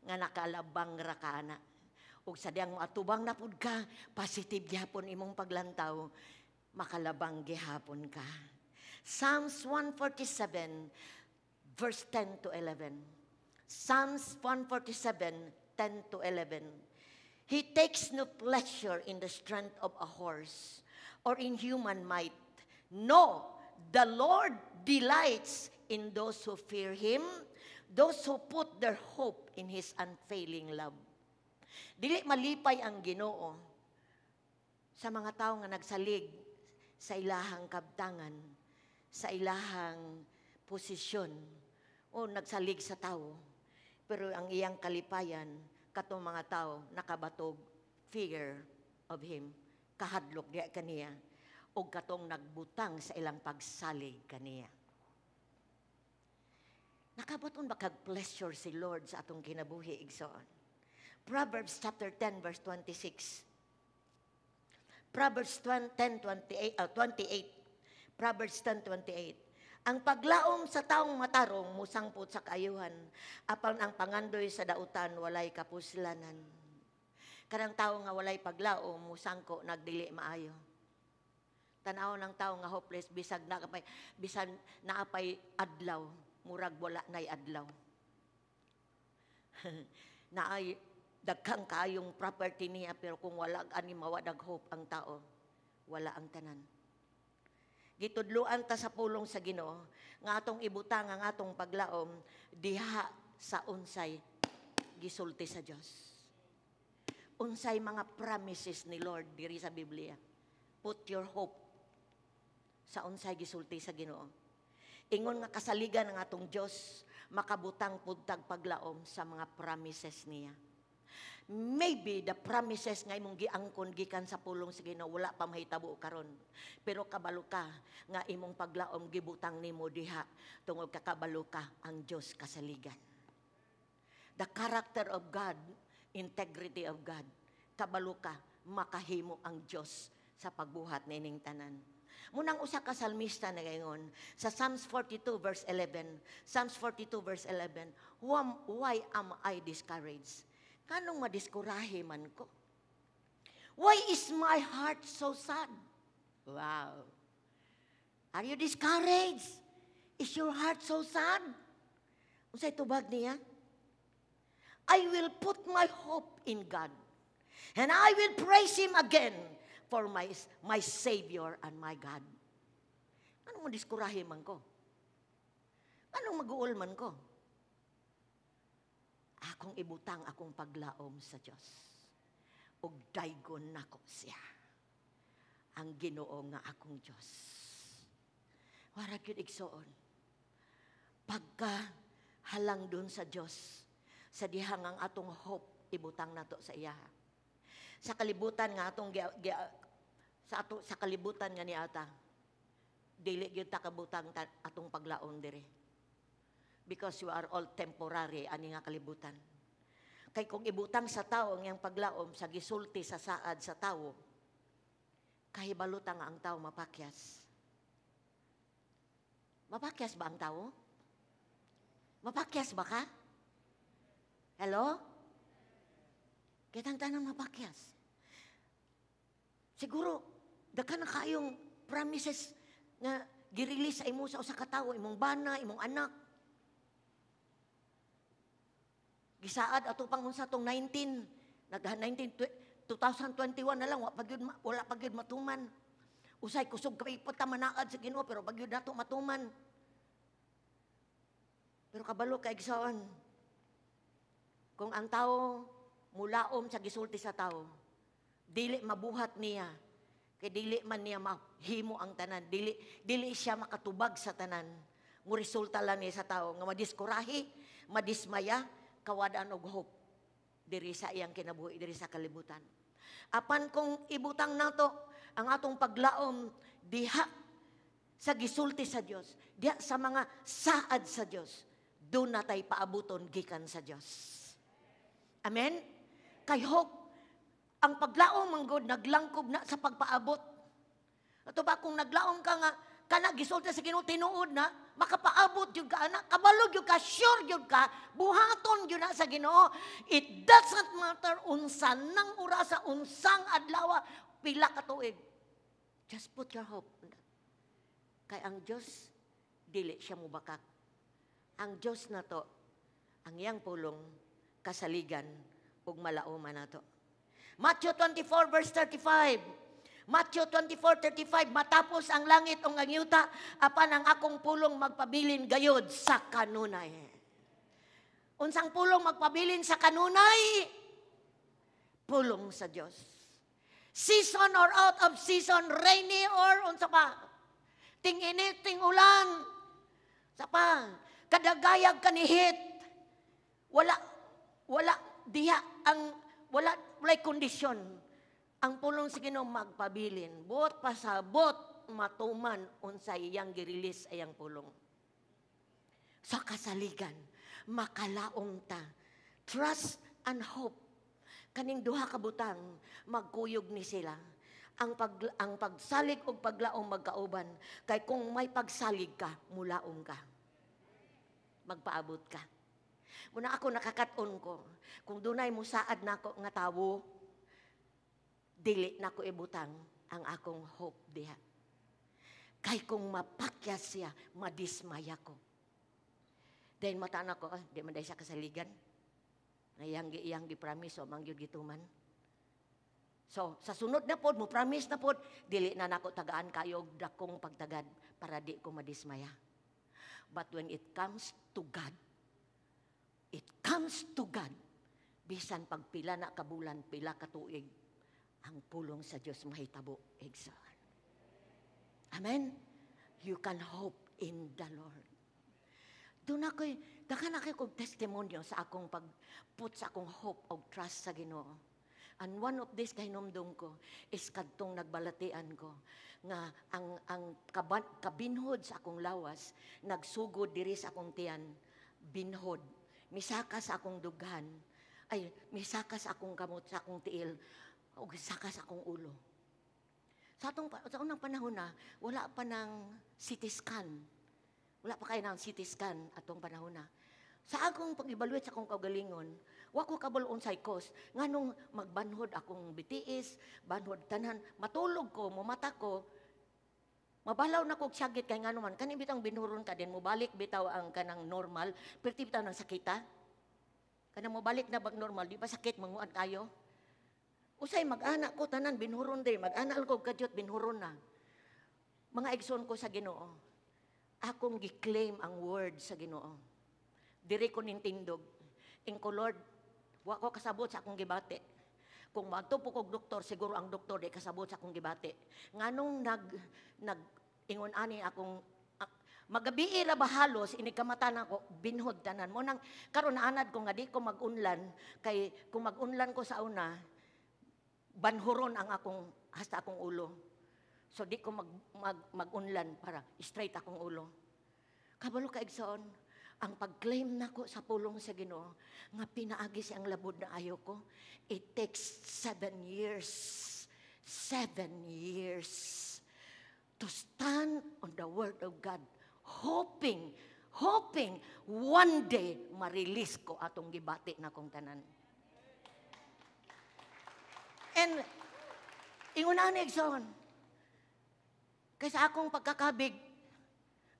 nga nakalabang ra ka na. Ug sadyang atubang na pud ka, positive gyapon imong paglantaw, makalabang gihapon ka. Psalms 147 verse 10 to 11. Psalms 147, 10 to 11. He takes no pleasure in the strength of a horse or in human might. No, the Lord delights in those who fear Him, those who put their hope in His unfailing love. Dili malipay ang Ginoo sa mga tao nga nagsalig sa ilahang kabtangan, sa ilahang posisyon, o nagsalig sa tao. Pero ang iyang kalipayan, katong mga tao, nakabatog, fear of Him, kahadlok diya kaniya, o katong nagbutang sa ilang pagsalig kaniya. Nakabuton ba kag pleasure si Lord sa atong kinabuhi, igsoon? Proverbs chapter 10, verse 26. Proverbs 10:28. Proverbs 10:28. Ang paglaom sa taong matarong musangpot sa kaayuhan, apan ang pangandoy sa dautan walay kapuslanan. Kanang tao nga walay paglaom musangko nagdili maayo. Tanaw ng tao nga hopeless bisan naapay adlaw, murag wala nay adlaw. Naay daghang kaayong property niya, pero kung wala ani mawadag hope ang tao, wala ang tanan. Gitudluan ta sa pulong sa Ginoo nga atong ibutang ang atong paglaom diha sa unsay gisulti sa Dios. Unsay mga promises ni Lord diri sa Biblia. Put your hope sa unsay gisulti sa Ginoo. Ingon nga kasaligan ng atong Dios makabutang pud tag paglaom sa mga promises niya. Maybe the promises nga imong giangkon gikan sa pulong sa Ginoo wala pa mahitabo karon. Pero kabalo ka nga imong paglaom gibutang nimo diha tungod kakabalo ka ang Dios kasaligan. The character of God, integrity of God. Kabalo ka makahimo ang Dios sa pagbuhat nining tanan. Munang usa ka salmista na gayon sa Psalms 42 verse 11. Psalms 42 verse 11. Why am I discouraged? Kanong madiskurahe man ko? Why is my heart so sad? Wow. Are you discouraged? Is your heart so sad? Unsay tubag niya? I will put my hope in God, and I will praise Him again for my Savior and my God. Anong madiskurahe man ko? Anong mag-uol man ko? Akong ibutang akong paglaom sa Dios. Ug daygon nako siya. Ang Ginoo nga akong Dios. Wara gyud igsoon. Pagka halang dun sa Dios, sa dihang ang atong hope ibutang nato sa iya. Sa kalibutan nga atong sa kalibutan nga ni ata, dili gyud ta kabutang atong paglaom diri. Because you are all temporary ani nga kalibutan. Kay kung ibutang sa tao ang iyang paglaom sa gisulti sa saad sa tao, kahibalutan nga ang tao mapakyas. Mapakyas ba ang tao? Mapakyas ba ka? Hello? Kitang tanang mapakyas. Siguro, daghan na kayong promises na girelease sa imo sa usa ka tawo, imong bana, imong anak. Gisaad ato pang unsa tong 2021 na lang wala pa gyud matuman. Usay kusog kay patamanaad sa Ginoo pero bagyod nato matuman. Pero kabalo kay igsoon. Kung ang tao mulaom sa gisulti sa tao, dili mabuhat niya, kay dili man niya mahimo ang tanan, dili siya makatubag sa tanan. Mo resulta lang niya sa tao nga madiskurahi, madismaya, kawadaan og hope diri sa iyang kinabuhi diri sa kalibutan. Apan kung ibutang nato ang atong paglaom diha sa gisulti sa Dios, diha sa mga saad sa Dios, do natay paabuton gikan sa Dios. Amen. Kay hope ang paglaom manggod naglangkob na sa pagpaabot. Ato ba kung naglaom ka nga kana gisulti sa Ginoo tinuod na, makapaabot yung ka, anak, kabalog yung ka, sure yung ka, buhaton yun na sa Ginoo. It doesn't matter unsan nang urasa, unsang adlaw, pila ka tuig. Just put your hope on that. Kay ang Diyos, dili siya mubakak. Ang Diyos na to, ang iyang pulong, kasaligan, ug malauman na to. Matthew 24 verse 35. Matthew 24:35, matapos ang langit o ang yuta, apan ang akong pulong magpabilin gayod sa kanunay. Unsang pulong magpabilin sa kanunay? Pulong sa Diyos. Season or out of season, rainy or unsa pa? Ting-init, ting-ulan. Sa pa, kadagayag kanihit. Wala diha ang walay kondisyon. Ang pulong sa Ginoo magpabilin. Buot pasabot matuman unsay iyang girilis ayang pulong. Sa kasaligan, makalaong ta. Trust and hope. Kaning duha ka butang, magkuyog ni sila. Ang pagsalig o paglaong magkauban. Kay kung may pagsalig ka, mulaong ka. Magpaabot ka. Muna ako nakakaton ko, kung dunay musaad nako nga tawo, dili na ko ibutang ang akong hope diha. Kay kung mapakyas siya, madismaya ko. Dahil mata na ko, di man dahil siya kasaligan. Iyang gipromise o mangyod gituman. So, sa sunod na pod, mo promise na pod, dili na nako tagaan kayo dakong pagtagad para di ko madismaya. But when it comes to God, bisan pagpila na kabulan, pila katuig, ang pulong sa Diyos mahitabo, exile. Amen? You can hope in the Lord. Doon dakan ako testimonyo sa akong pag-put sa akong hope o trust sa Ginoo. And one of this kahinumdum ko is kadtong nagbalatian ko nga ang kabinhod sa akong lawas, nagsugod diri sa akong tiyan, binhod. Misaka sa akong dughan, misaka sa akong kamot, sa akong tiil, o saka sa akong ulo. Sa unang panahon na, wala pa ng CT scan. Wala pa kayo ng CT scan atong panahon na. Sa akong pag-evaluate sa akong kagalingon, wako kabulon psychos, nganong magbanhod akong BTS, banhod tanan, matulog ko, mumata ko, mabalaw na kog syagit kay ngano man, kani bitang binhuron ka din, mubalik bitaw ang kanang normal, perti bitaw ng sakita. Kanang mubalik na bag normal, di ba sakit, manguad kayo? Usay mag-anak ko tanan binhuron day, mag-anak ko kadyot binhuron na. Mga igsoon ko sa Ginoo. Akong gi-claim ang word sa Ginoo. Diri ko nintindog. Ingko Lord, wa ko kasabot sa akong gibati. Kung magtupo kog doktor, siguro ang doktor di kasabot sa akong gibati. Nganong ingon ani akong magabi ra bahalos inikamatan ako binhod tanan mo nang karon naanad ko nga di ko mag-unlan kay kung mag-unlan ko sa una banhuron ang hasta akong ulo. So di ko mag-unlan para straight akong ulo. Kabalo ka igsoon, ang pag-claim nako sa pulong sa Ginoo nga pinaagi siyang labod na ayaw ko, it takes 7 years. 7 years to stand on the word of God, hoping one day ma-release ko atong gibati na kong tanan. And, ingunahan ni Exxon, kaysa akong pagkakabig,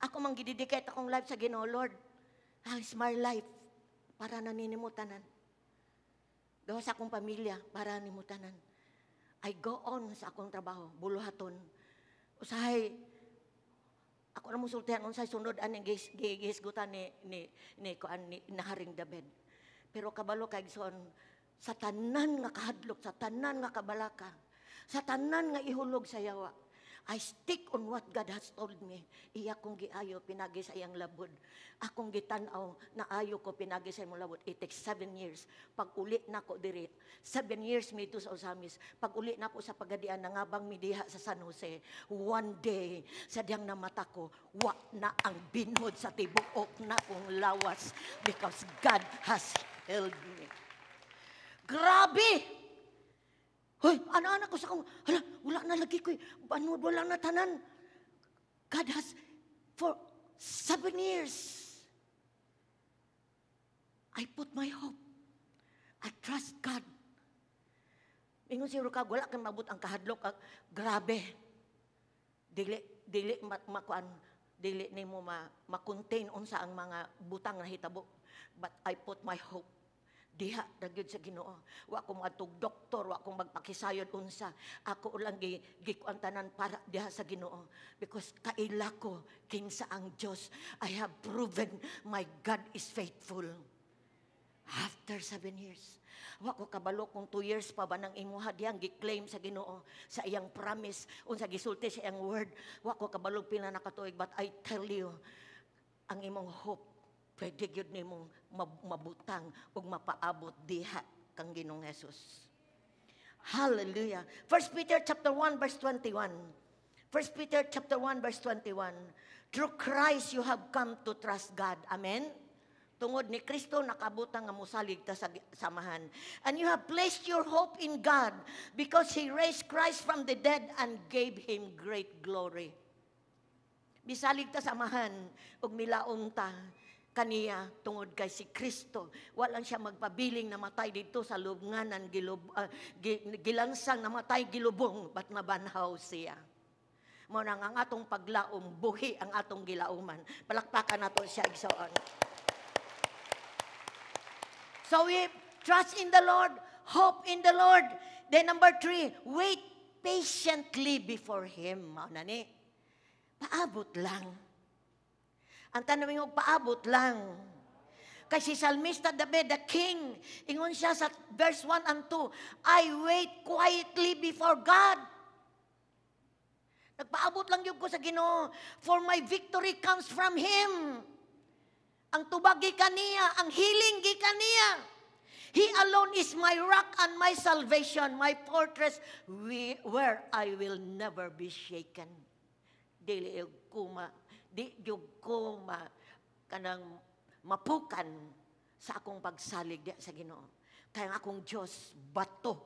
ako mang gidedicate akong life sa Ginoo, Lord, it's my life para naninimutanan. Gawa sa akong pamilya para nanimutanan. I go on sa akong trabaho, buluhaton. Usahay, ako na musultihan, unsay sunod, aning gihisgutan ni Naharing David. Pero kabalo kay Exxon, sa tanan nga kahadlok, sa tanan nga kabalaka, sa tanan nga ihulog sa yawa, I stick on what God has told me. Iya kong giayo, pinagi sa iyang labod. Akong gitanaw, na ayo ko, pinagi sa iyang labod. It takes 7 years. Pag uli na ko dirit, 7 years mito sa Osamis. Pag uli na ko sa Pagadian, nangabang midiha sa San Jose. One day, sa diyang na mata ko, wa na ang binhod sa tibuok na kong lawas. Because God has held me. Grabe! Hoy, anak-anak ko sa kong, wala na lagi ko, banod, wala na tanan. God has, for 7 years, I put my hope. I trust God. Ingon si Ruka, wala kang mabut ang kahadlok. Grabe. Dili makuan, dili ni mo ma-contain unsa ang mga butang na hitabo. But I put my hope diha dagyud sa Ginoo. Wa ko matug doktor, wa ko magpakisayod unsa. Ako ulang gikuan tanan para diha sa Ginoo, because kaila ko kinsa ang Dios. I have proven my God is faithful. After 7 years, wa ko kabalo kung 2 years pa ba nang imuha diyang gi-claim sa Ginoo sa iyang promise unsa gisulti sa iyang word. Wa ko kabalo pila na katuig, but I tell you, ang imong hope pwede gyud nimong mabutang ug mapaabot diha kang Ginoong Hesus. Hallelujah. 1 Peter chapter 1 verse 21. 1 Peter chapter 1 verse 21. Through Christ you have come to trust God. Amen. Tungod ni Kristo nakabutang nga mosalig ta sa samahan. And you have placed your hope in God because He raised Christ from the dead and gave Him great glory. Bisalig ta samahan ug milaong ta kaniya tungod kay si Kristo. Walang siya magpabiling namatay dito sa lubnganan, gilansang namatay gilubong, but nabanhaw siya. Mo nang ang atong paglaom, buhi ang atong gilauman. Palakpakan nato siya igsoon. So we trust in the Lord, hope in the Lord. Then number 3, wait patiently before Him. Nani, paabot lang. Ang tanong yung paabot lang. Kasi si Salmista David, the king, ingon siya sa verse 1 and 2, I wait quietly before God. Nagpaabot lang yung ko sa Ginoo, for my victory comes from Him. Ang tubag gikan niya, ang healing gikan niya. He alone is my rock and my salvation, my fortress, where I will never be shaken. Dili ko kanang mapukan sa akong pagsalig sa Ginoo. Kaya ang akong Diyos bato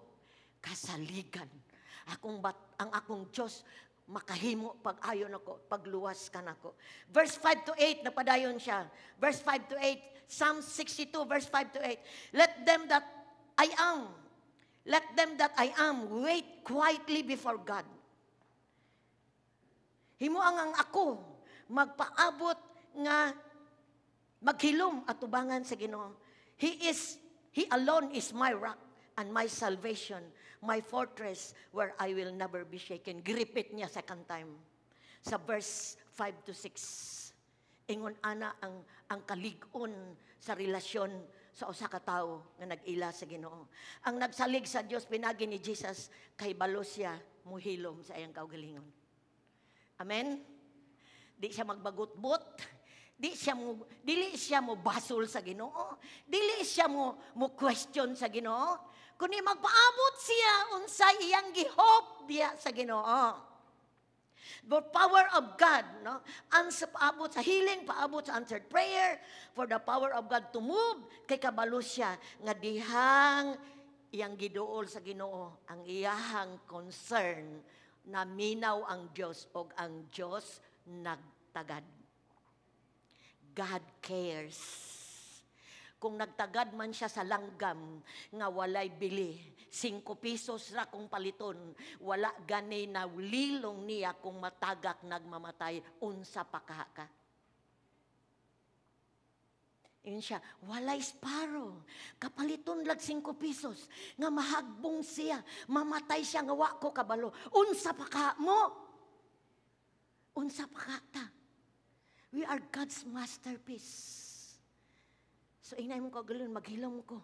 kasaligan. Ang akong Diyos makahimo pag-ayon ako, pagluwas ka nako. Verse 5 to 8 napadayon siya. Verse 5 to 8, Psalm 62 verse 5 to 8. Let them that I am wait quietly before God. Himuang ang ako magpaabot nga maghilom at tubangan sa Ginoo. He alone is my rock and my salvation, my fortress where I will never be shaken. Repeat niya second time. Sa verse 5 to 6. Ingon ana ang kalig-on sa relasyon sa usa ka tawo nga nag-ila sa Ginoo. Ang nagsalig sa Dios pinagi ni Jesus kay balo siya muhilom sa iyang kaugalingon. Amen. Di siya magbagot-bot, dili siya mo basol sa Ginoo, dili siya mo question sa Ginoo, kundi magpaabot siya unsay iyang gihop diya sa Ginoo. The power of God, no? Answer paabot sa healing, paabot sa answered prayer, for the power of God to move, kay kabalo siya nga dihang iyang giduol sa Ginoo, ang iyahang concern na minaw ang Diyos o ang Diyos nagtagad. God cares. Kung nagtagad man siya sa langgam nga walay bili, 5 pesos ra kung paliton, wala gani na lilong niya kung matagak nagmamatay, unsa pa ka. Yun siya, walay sparrow, kapaliton lag 5 pesos, nga mahagbong siya, mamatay siya nga wa ko kabalo, unsa pa ka mo? Unsa pa ka ta? We are God's masterpiece. So inay mo kagalon, maghilom ko.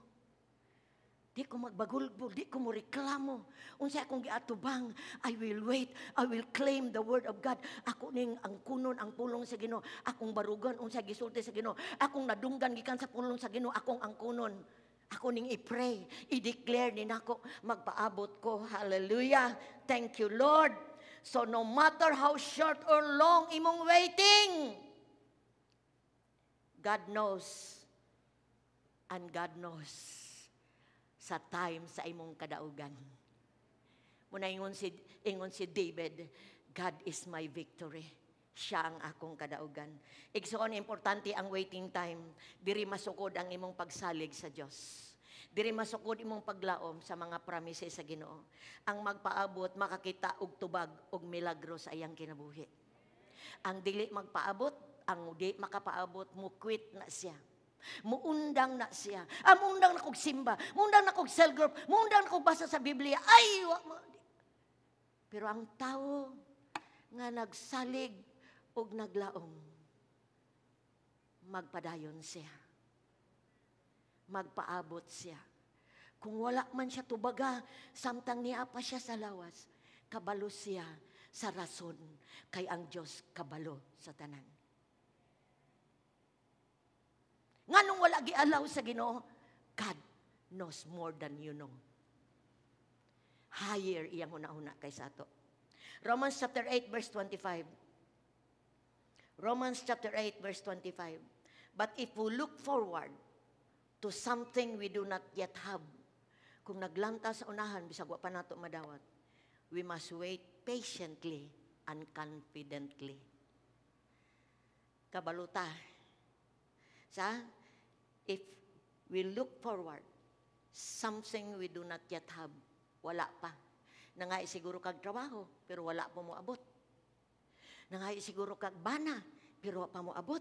Di ko magbagulbog, di ko mo reklamo. Unsa akong giatubang, I will wait, I will claim the word of God. Ako ning ang kunon, ang pulong sa Ginoo. Akong barugan, unsa gisulti sa Ginoo. Akong nadunggan gikan sa pulong sa Ginoo, akong ang kunon. Ako ning i-pray, i-declare din ako, magpaabot ko. Hallelujah. Thank you, Lord. So no matter how short or long imong waiting, God knows. And God knows sa time sa imong kadaugan. Muna ingon si David, God is my victory. Siya ang akong kadaugan. Igsoon, importante ang waiting time. Diri masukod ang imong pagsalig sa Dios. Diri masukod imong paglaom sa mga promises sa Ginoo. Ang magpaabot, makakita og tubag og milagro sa iyang kinabuhi. Ang dili magpaabot, ang di makapaabot, mo quit na siya. Muundang na siya. Muundang na kog simba, muundang na kog cell group, muundang na kog basa sa Biblia. Ay, pero ang tao nga nagsalig og naglaom, magpadayon siya. Magpaabot siya. Kung wala man siya tubaga, samtang niya pa siya sa lawas, kabalo siya sa rason, kay ang Diyos kabalo sa tanan. Nga nung wala gialaw sa Ginoo, God knows more than you know. Higher iyang una-una kaysa ato. Romans chapter 8 verse 25. Romans chapter 8 verse 25. But if we look forward to something we do not yet have, kung naglanta sa unahan, bisag wa pa nato madawat, we must wait patiently and confidently. Kabaluta. If we look forward, something we do not yet have, wala pa. Nangay siguro kag trabaho, pero wala pa mo abot. Nangay siguro kag bana, pero wala pa mo abot.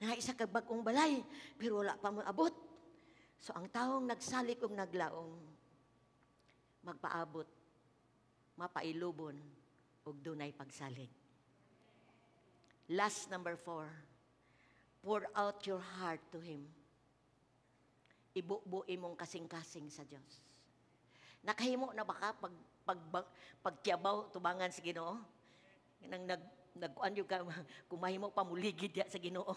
Nangay isa kag bagong balay, pero wala pa mo abot. So ang taong nagsalik og naglaong, magpaabot, mapailubon, og dunay pagsalig. Last, number 4. Pour out your heart to Him. Ibubuo imong kasing-kasing sa Diyos. Nakahimo na baka pagtiyabaw tubangan sa Ginoo? Nagkuan yung kung mahimo pa muligid sa Ginoo.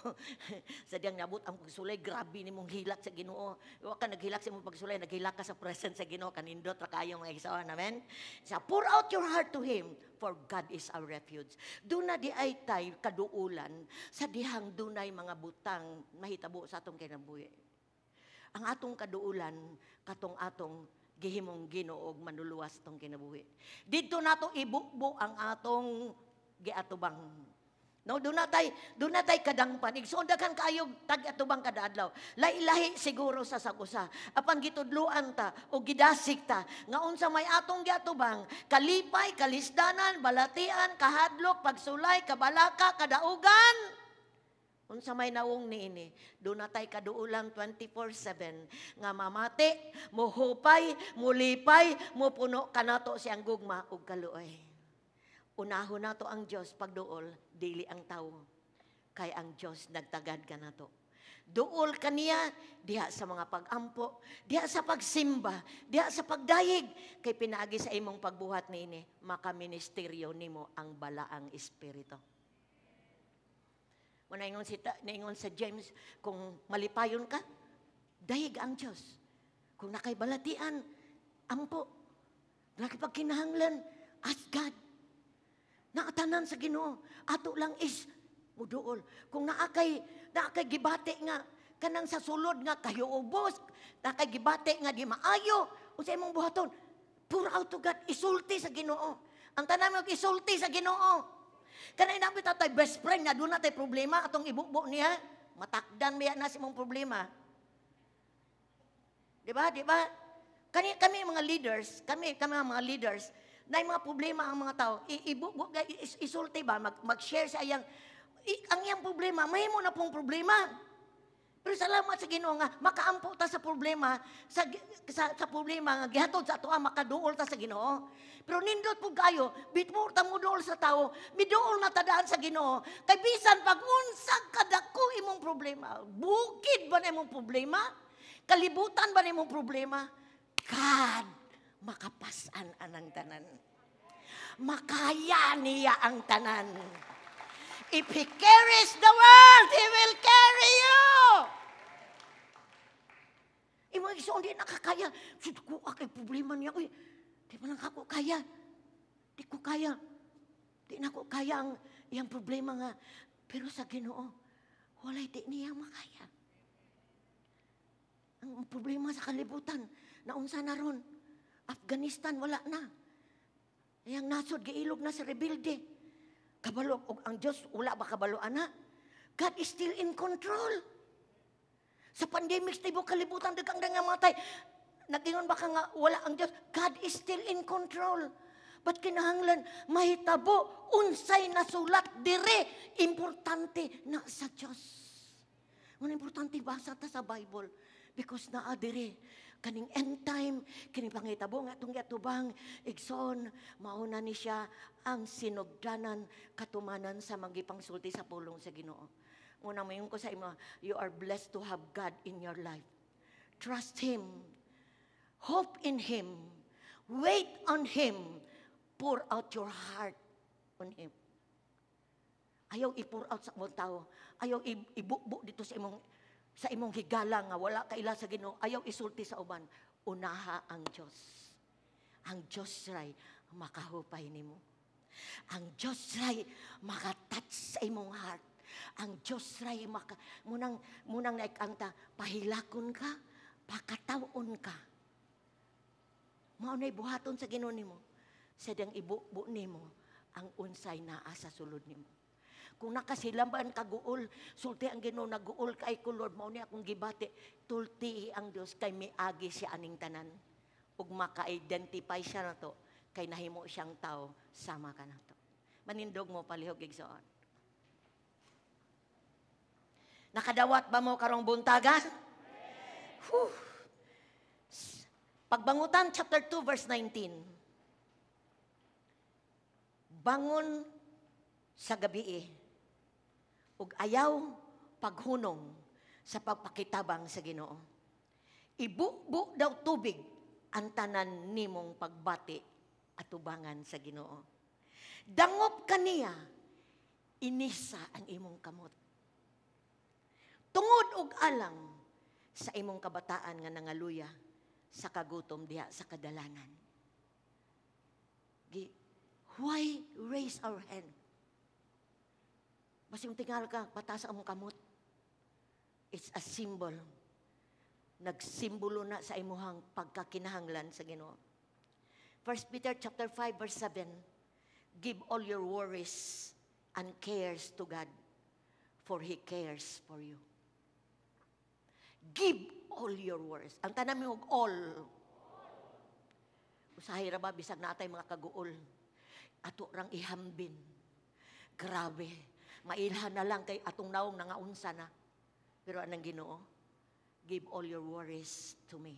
Sa diyang nabot ang pagsulay, grabe ni mong hilak sa Ginoo. Huwag ka naghilak sa mong pagsulay, naghilak ka sa presence sa Ginoo, kanindot ra kayo mga isawan. Amen? So, pour out your heart to Him, for God is our refuge. Duna di ay tay kaduulan, sa dihang dunay mga butang mahitabo sa atong kinabuhi. Ang atong kaduulan, katong atong gihimong Ginoo og manluluwas tong kinabuhi. Dito nato ibukbo ang atong giatubang. No, doon natay kadangpan. Igsundakan kayo tag-atubang kada adlaw. Lahi-lahi siguro sa sagusa. Apan gitudluan ta o gidasik ta nga unsa may atong giatubang, kalipay, kalisdanan, balatian, kahadlok, pagsulay, kabalaka, kadaugan. Unsa may nawong niini, doon natay kaduulan 24/7 nga mamati, muhupay, mulipay, mupuno kanato siyang gugma ug kaluoy. Unahon nato ang Diyos pagduol, dili ang tao. Kay ang Diyos nagtagad ka nato. Duol kaniya diha sa mga pag-ampo, diha sa pagsimba, diha sa pagdayeg. Kay pinaagi sa imong pagbuhat niini, makaministeryo nimo ang balaang espiritu. Naingon sa James, kung malipayon ka, dayeg ang Diyos. Kung nakaibalatian, ampo. Nakipagkinahanglan, ask God. Naatanan sa Ginoo, ato lang is muduol. Kung naakay gibate nga kanang sa sulod nga kayo ubos, naakay gibate nga di maayo, unsay imong buhaton, pour out to God, isulti sa Ginoo. Ang tanan mo isulti sa Ginoo. Kanay nabi tatay best friend nga doon natay problema atong ibukbo niya, matakdan biya na si mong problema. Di ba? Kami mga leaders, kami mga leaders, na mga problema ang mga tao, isulti ba, mag-share sa iyang, ang iyang problema, may mo na pong problema. Pero salamat sa Ginoo nga, makaampo ta sa problema, sa problema nga, gihatod sa ato, makaduol ta sa Ginoo. Pero nindot po kayo, bitmo ta mo duol sa tao, miduol na tadaan sa Ginoo. Kay bisan pag unsag kadako imong problema, bukid ba na imong problema? Kalibutan ba na imong problema? God, makapasan anang tanan. Makaya niya ang tanan. If He carries the world, He will carry you. Imo iso hindi nakakaya. Sud ko akay problema niya. Uy, di man ako kaya. Di ko kaya. Di na ko kaya ang iyang problema nga. Pero sa Ginoo, walay di niya makaya. Ang problema sa kalibutan, naunsa na ron. Afghanistan, wala na. Yang nasod, giilog na sa rebelde. Kabalo, og ang Diyos, wala ba kabalo, ana? God is still in control. Sa pandemic, tibo kalibutan, dagang nga matay. Nagingon ba ka nga, wala ang Diyos? God is still in control. But kinahanglan, mahitabo, unsay nasulat, dire, importante na sa Diyos. Ang importante, basa ta sa Bible. Because naa dire, kaning end time, kining pangitabo nga itong yatubang, igsoon, mauna ni siya ang sinugdanan, katumanan sa magipangsulti sa pulong sa Ginoo. Una mo yung ko sa imo, you are blessed to have God in your life. Trust Him. Hope in Him. Wait on Him. Pour out your heart on Him. Ayaw i-pour out sa mong tao. Ayaw ibukbo dito sa imong higala nga wala kaila sa Ginoo. Ayaw isulti sa uban. Unaha ang Diyos. Ang Diyos ray makahupay nimo. Ang Diyos ray makatouch sa imong heart. Ang Diyos ray munang naikanta, pahilakon ka, pakataon ka. Mao nay buhaton sa Ginoo nimo. Sadang ibubo nimo ang unsay naa sa sulod nimo. Kung nakasilamban ka guol, sulti ang Ginoo naguol kay ko Lord, mao ni akong gibati, tulti ang Dios kay miagi siya aning tanan. Ug maka-identify siya nato kay nahimo siyang tao sama ka nato. Manindog mo palihog igsoon. Nakadawat ba mo karong buntaga? Pagbangutan chapter 2 verse 19. Bangon sa gabi ug ayaw paghunong sa pagpakitabang sa Ginoo. Ibubo daw tubig ang tanan nimong pagbati at tubangan sa Ginoo. Dangop kaniya, inisa ang imong kamot. Tungod og alang sa imong kabataan nga nangaluya sa kagutom diha sa kadalanan. Why raise our hand? Basta yung tingal ka, pataas ang kamot. It's a symbol. Nagsimbolo na sa imuhang pagkakinahanglan sa Ginoo. 1 Peter chapter 5 verse 7. Give all your worries and cares to God, for He cares for you. Give all your worries. Ang tanan mo all. Usahay ra ba bisag natay mga kaguol. Ato rang ihambin. Grabe. Mailhan na lang kay atong naong nangaunsa na. Pero anang Ginoo, give all your worries to me,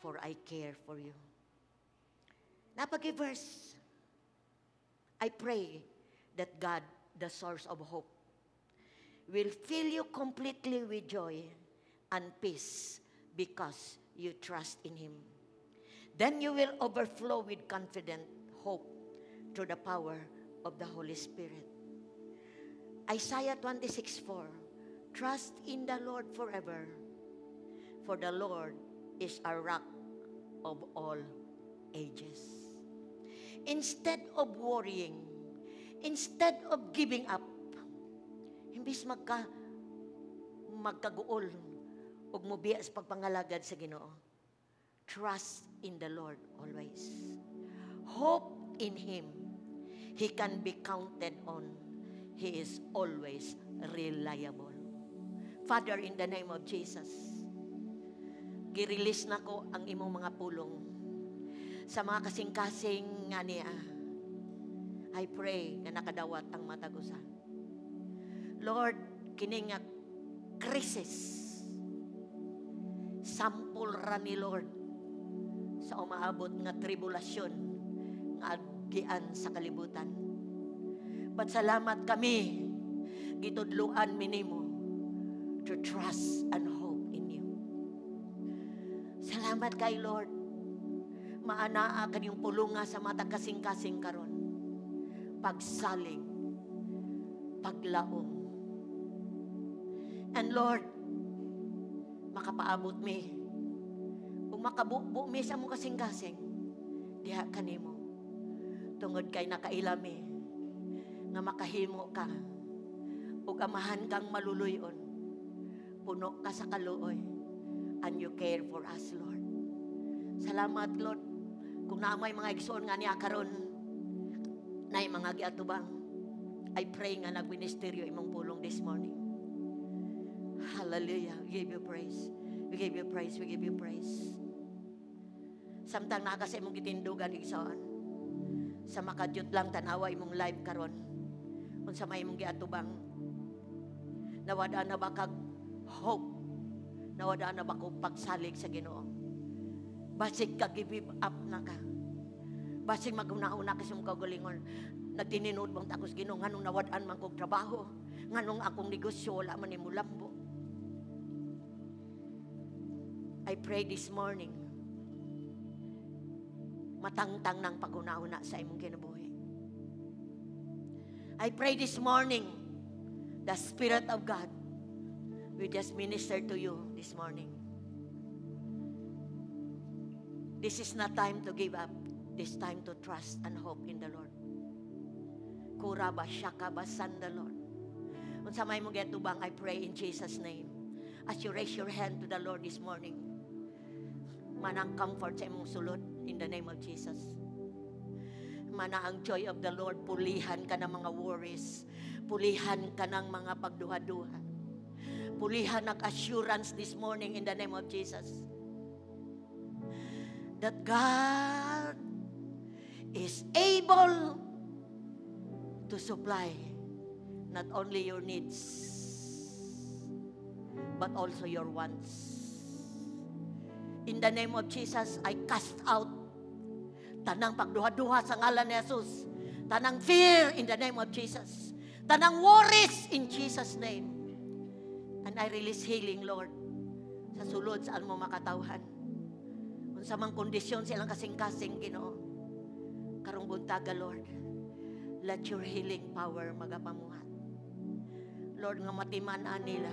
for I care for you. Napag-verse, I pray that God, the source of hope, will fill you completely with joy and peace because you trust in Him. Then you will overflow with confident hope through the power of the Holy Spirit. Isaiah 26:4. Trust in the Lord forever, for the Lord is a rock of all ages. Instead of worrying, instead of giving up, imbis magkaguol ug mobiya sa pagpangalagad sa Ginoo, trust in the Lord always. Hope in Him. He can be counted on. He is always reliable. Father, in the name of Jesus, gi-release na ko ang imong mga pulong sa mga kasing-kasing nga niya. I pray na nakadawat ang matagusan. Lord, kining nga krisis, sampol ra ni Lord sa umaabot nga tribulasyon nga gian sa kalibutan. But salamat kami, gitudluan minimo to trust and hope in you. Salamat kay Lord, maanaa kanyang pulunga sa mata kasing-kasing karon. Pagsalig, paglaom. And Lord, makapaabot mi, kung makabubo mi sa mong kasing-kasing, diha kanimo. Tungod kay nakailami, nga makahimo ka ug amahan kang maluluyon, puno ka sa kaluoy, and you care for us, Lord. Salamat, Lord, kung naamay mga igsoon nga niya karon nay mga giatubang, I pray nga nagministeryo imong pulong this morning. Hallelujah. We give you praise. We give you praise. We give you praise. Samtang nakasa imong gitindugan igsoon. Sa makadyot lang tanawa imong live karon. Unsa may imong giatubang. Nawada na ba kag hope? Nawada na ba kog pagsalig sa Ginoo? Basig ka give up na ka. Basig maguna-una ka sa mong kagalingon. Nagtininod bang takos Ginoo nganong nawadaan man kog trabaho, nganong akong negosyo wala man nimo lambo. I pray this morning matangtang ng paguna-una sa imong kinabuhi. I pray this morning the Spirit of God will just minister to you this morning. This is not time to give up. This time to trust and hope in the Lord. Kuraba syakaba sanda Lord. Unsa may mong getubang, I pray in Jesus' name. As you raise your hand to the Lord this morning, manang comfort sa imong sulod in the name of Jesus. Mana ang joy of the Lord, pulihan ka ng mga worries, pulihan ka ng mga pagduha-duha, pulihan ng assurance this morning in the name of Jesus. That God is able to supply not only your needs but also your wants. In the name of Jesus, I cast out tanang pagduha-duha sa ngalan ni Jesus, tanang fear in the name of Jesus, tanang worries in Jesus' name, and I release healing, Lord, sa sulod saan mo makatawhan. Unsa mang kondisyon silang kasing-kasing Ginoo, karong buntaga, Lord, let your healing power magapamuhat. Lord, nga matiman-an nila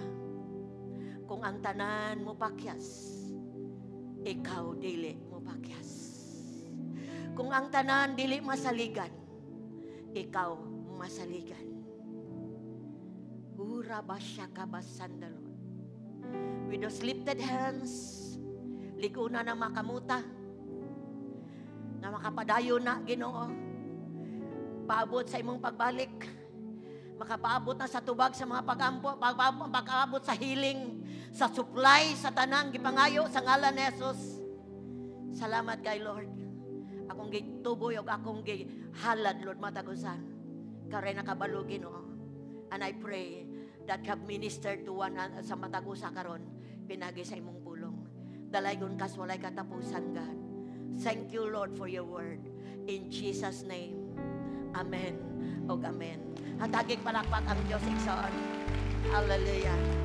kung ang tanan mo pakyas, ikaw dili mo pakyas. Kung ang tanan dili masaligan, ikaw masaligan. Ura basya kabasanda, Lord. With those lifted hands, liguna na makamuta, na makapadayo na Ginoo, paabot sa imong pagbalik, makapaabot na sa tubag sa mga pag-abot sa healing, sa supply, sa tanang gipangayo sa ngalan ni Jesus. Salamat kay Lord. Akong gituboy o akong gihalad, Lord, matagusan. Kare nakabalo Ginoo. And I pray that you have ministered to one sa matagusa karon, pinagi sa imong pulong. Dalaygon kas walay katapusan, God. Thank you, Lord, for your word. In Jesus' name, amen o amen. Hatagig palakpak ang Diyos igsoon. Hallelujah.